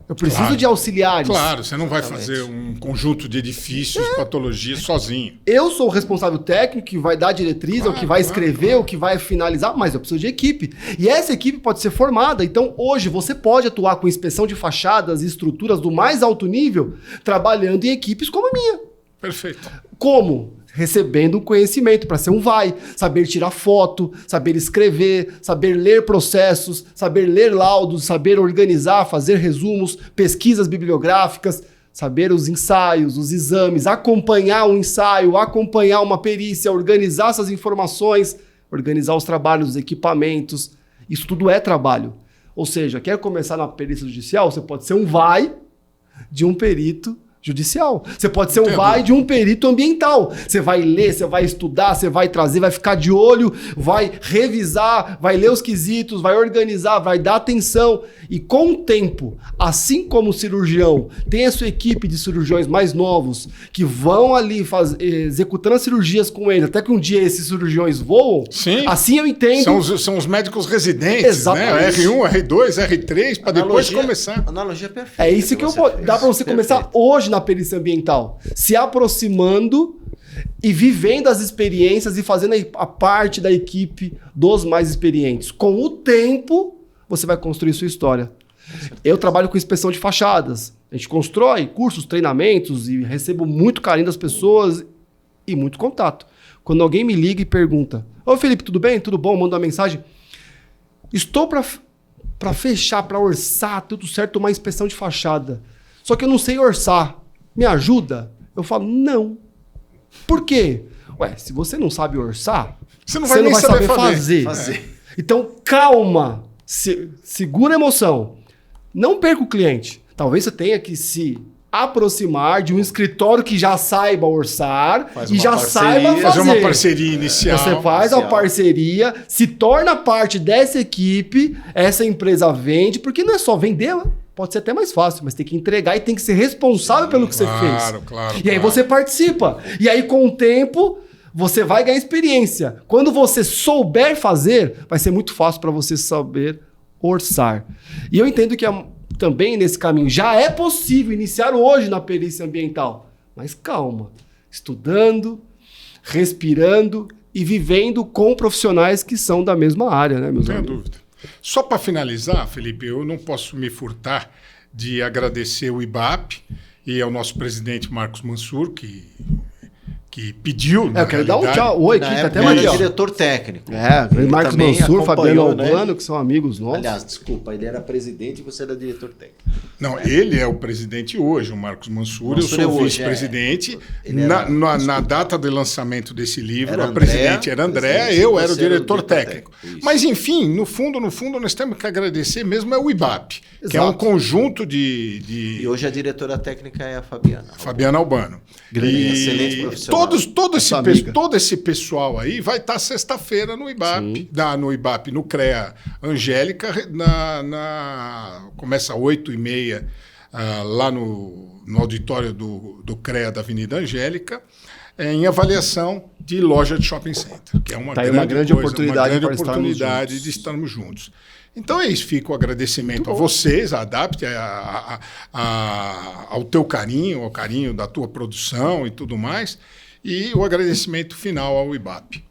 Eu preciso de auxiliares. Claro, você não vai fazer um conjunto de edifícios, patologia sozinho. Eu sou o responsável técnico que vai dar diretriz, o que vai escrever, o que vai finalizar, mas eu preciso de equipe. E essa equipe pode ser formada. Então, hoje, você pode atuar com inspeção de fachadas e estruturas do mais alto nível, trabalhando em equipes como a minha. Perfeito. Como? Recebendo conhecimento para ser um VAI, saber tirar foto, saber escrever, saber ler processos, saber ler laudos, saber organizar, fazer resumos, pesquisas bibliográficas, saber os ensaios, os exames, acompanhar um ensaio, acompanhar uma perícia, organizar essas informações, organizar os trabalhos, os equipamentos. Isso tudo é trabalho. Ou seja, quer começar na perícia judicial? Você pode ser um VAI de um perito judicial. Você pode ser um VAI de um perito ambiental. Você vai ler, você vai estudar, você vai trazer, vai ficar de olho, vai revisar, vai ler os quesitos, vai organizar, vai dar atenção. E com o tempo, assim como o cirurgião tem a sua equipe de cirurgiões mais novos que vão ali executando as cirurgias com ele, até que um dia esses cirurgiões voam, sim, assim eu entendo. São os médicos residentes, exatamente, né? R1, R2, R3, para depois começar. Analogia perfeita. É isso que dá para você começar hoje na perícia ambiental, se aproximando e vivendo as experiências e fazendo a parte da equipe dos mais experientes. Com o tempo, você vai construir sua história. Eu trabalho com inspeção de fachadas. A gente constrói cursos, treinamentos e recebo muito carinho das pessoas e muito contato. Quando alguém me liga e pergunta: ô Felipe, tudo bem? Tudo bom? Manda uma mensagem. Estou para fechar, para orçar, tudo certo, uma inspeção de fachada. Só que eu não sei orçar. Me ajuda? Eu falo, não. Por quê? Ué, se você não sabe orçar, você não vai saber fazer. Então, calma. Segura a emoção. Não perca o cliente. Talvez você tenha que se aproximar de um escritório que já saiba orçar e já saiba fazer. Fazer uma parceria inicial. Você faz a parceria, se torna parte dessa equipe, essa empresa vende, porque não é só vendê-la, pode ser até mais fácil, mas tem que entregar e tem que ser responsável pelo que você fez. Claro. E aí você participa. E aí com o tempo você vai ganhar experiência. Quando você souber fazer, vai ser muito fácil para você saber orçar. E eu entendo que também nesse caminho já é possível iniciar hoje na perícia ambiental. Mas calma, estudando, respirando e vivendo com profissionais que são da mesma área, né, meus amigos? Não tenho dúvida. Só para finalizar, Felipe, eu não posso me furtar de agradecer o IBAP e ao nosso presidente Marcos Mansur, que pediu. Eu quero dar um tchau. Oi, aqui, tá até mais diretor técnico. Marcos Mansur, Fabiano Albano, que são amigos nossos. Aliás, desculpa, ele era presidente e você era diretor técnico. Não, ele é o presidente hoje, o Marcos Mansur. Eu sou o vice-presidente. Na data do lançamento desse livro, a presidente era André, eu era o diretor técnico. Mas, enfim, no fundo, nós temos que agradecer mesmo o IBAP, que é um conjunto de... E hoje a diretora técnica é a Fabiana. Fabiana Albano. Excelente profissional. Todo esse pessoal aí vai estar sexta-feira no IBAP, no CREA Angélica, começa às 8h30 lá no auditório do CREA da Avenida Angélica, em avaliação de loja de shopping center, que é uma grande oportunidade de estarmos juntos. Então é isso, fica o agradecimento a vocês, a Adapt, ao teu carinho, ao carinho da tua produção e tudo mais, e o agradecimento final ao IBAP.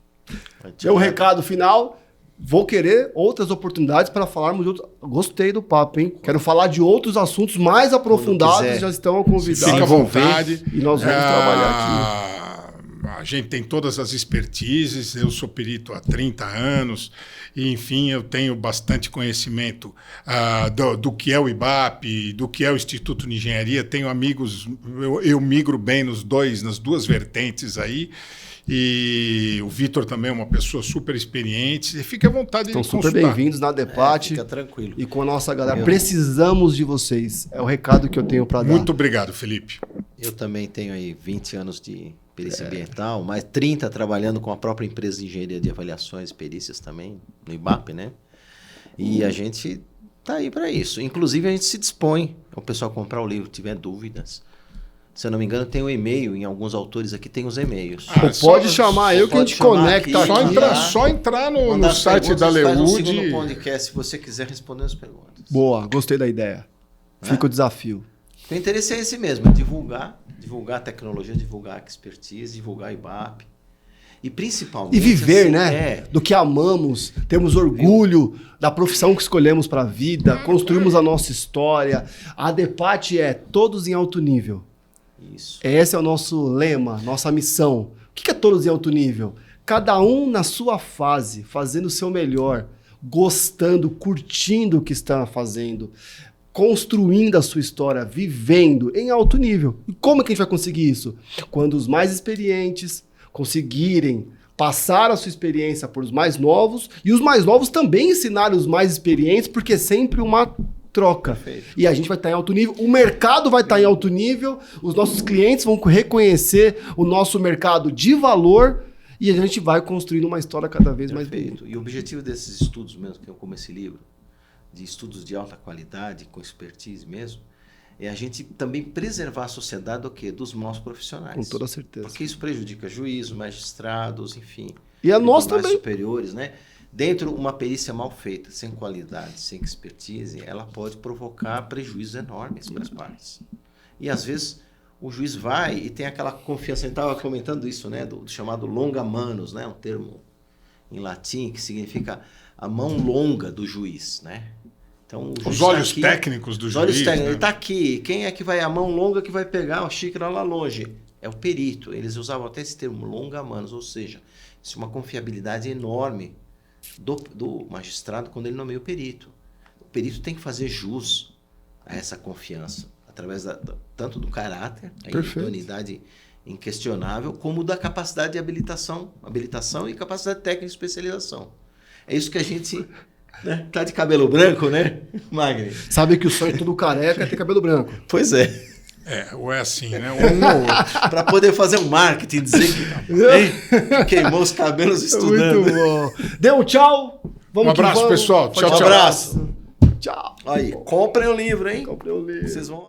Meu recado final, vou querer outras oportunidades para falarmos de outros. Gostei do papo, hein? Quero falar de outros assuntos mais aprofundados, já estão convidados. Fica à vontade. E nós vamos trabalhar aqui. A gente tem todas as expertises, eu sou perito há 30 anos, e, enfim, eu tenho bastante conhecimento do que é o IBAP, do que é o Instituto de Engenharia, tenho amigos, eu migro bem nas duas vertentes aí, e o Vitor também é uma pessoa super experiente, e fique à vontade de consultar. Estão super bem-vindos na Depate. Fica tranquilo. E com a nossa galera, precisamos de vocês, é o recado que eu tenho para dar. Muito obrigado, Felipe. Eu também tenho aí 20 anos de perícia ambiental, mais 30 trabalhando com a própria empresa de engenharia de avaliações e perícias também, no IBAP, né? E a gente tá aí para isso. Inclusive, a gente se dispõe ao pessoal comprar o livro, tiver dúvidas. Se eu não me engano, tem um e-mail, em alguns autores aqui tem os e-mails. Pode chamar eu que a gente conecta aqui. Só entrar no site da Leude. Faz um segundo podcast, se você quiser responder as perguntas. Boa, gostei da ideia. Fica o desafio. O interesse é esse mesmo, é divulgar a tecnologia, divulgar a expertise, divulgar a IBAP. E principalmente... E viver, né? Do que amamos, temos orgulho da profissão que escolhemos para a vida, construímos a nossa história. A Depate é todos em alto nível. Isso. Esse é o nosso lema, nossa missão. O que é todos em alto nível? Cada um na sua fase, fazendo o seu melhor, gostando, curtindo o que está fazendo, construindo a sua história, vivendo em alto nível. E como é que a gente vai conseguir isso? Quando os mais experientes conseguirem passar a sua experiência para os mais novos e os mais novos também ensinarem os mais experientes, porque é sempre uma troca. Perfeito. E a gente vai estar em alto nível, o mercado vai estar em alto nível, os nossos clientes vão reconhecer o nosso mercado de valor e a gente vai construindo uma história cada vez mais bonita. E o objetivo desses estudos mesmo, que eu como esse livro, de estudos de alta qualidade, com expertise mesmo, é a gente também preservar a sociedade do quê? Dos maus profissionais. Com toda certeza. Porque isso prejudica juízes, magistrados, enfim. E a nós também. Superiores, né? Dentro de uma perícia mal feita, sem qualidade, sem expertise, ela pode provocar prejuízos enormes para as partes. E às vezes o juiz vai e tem aquela confiança, a gente estava comentando isso, né? Do chamado longa manus, né? Um termo em latim que significa a mão longa do juiz, né? Então, os olhos técnicos do juiz. Olhos técnicos. Né? Ele está aqui. Quem é que vai, a mão longa que vai pegar a xícara lá longe? É o perito. Eles usavam até esse termo, longa-manos, ou seja, isso é uma confiabilidade enorme do magistrado quando ele nomeia o perito. O perito tem que fazer jus a essa confiança, através tanto do caráter, a idoneidade inquestionável, como da capacidade de habilitação e capacidade técnica de especialização. É isso que a gente... Né? Tá de cabelo branco, né, Magni? Sabe que o sonho todo careca é ter cabelo branco. Pois é. Ou é assim, né? Um ou outro. Para poder fazer um marketing, dizer que queimou os cabelos estudando. Muito bom. Dê um tchau. Um abraço, pessoal. Tchau, tchau. Um abraço. Tchau. Aí, comprem o livro, hein? Comprei o livro. Vocês vão...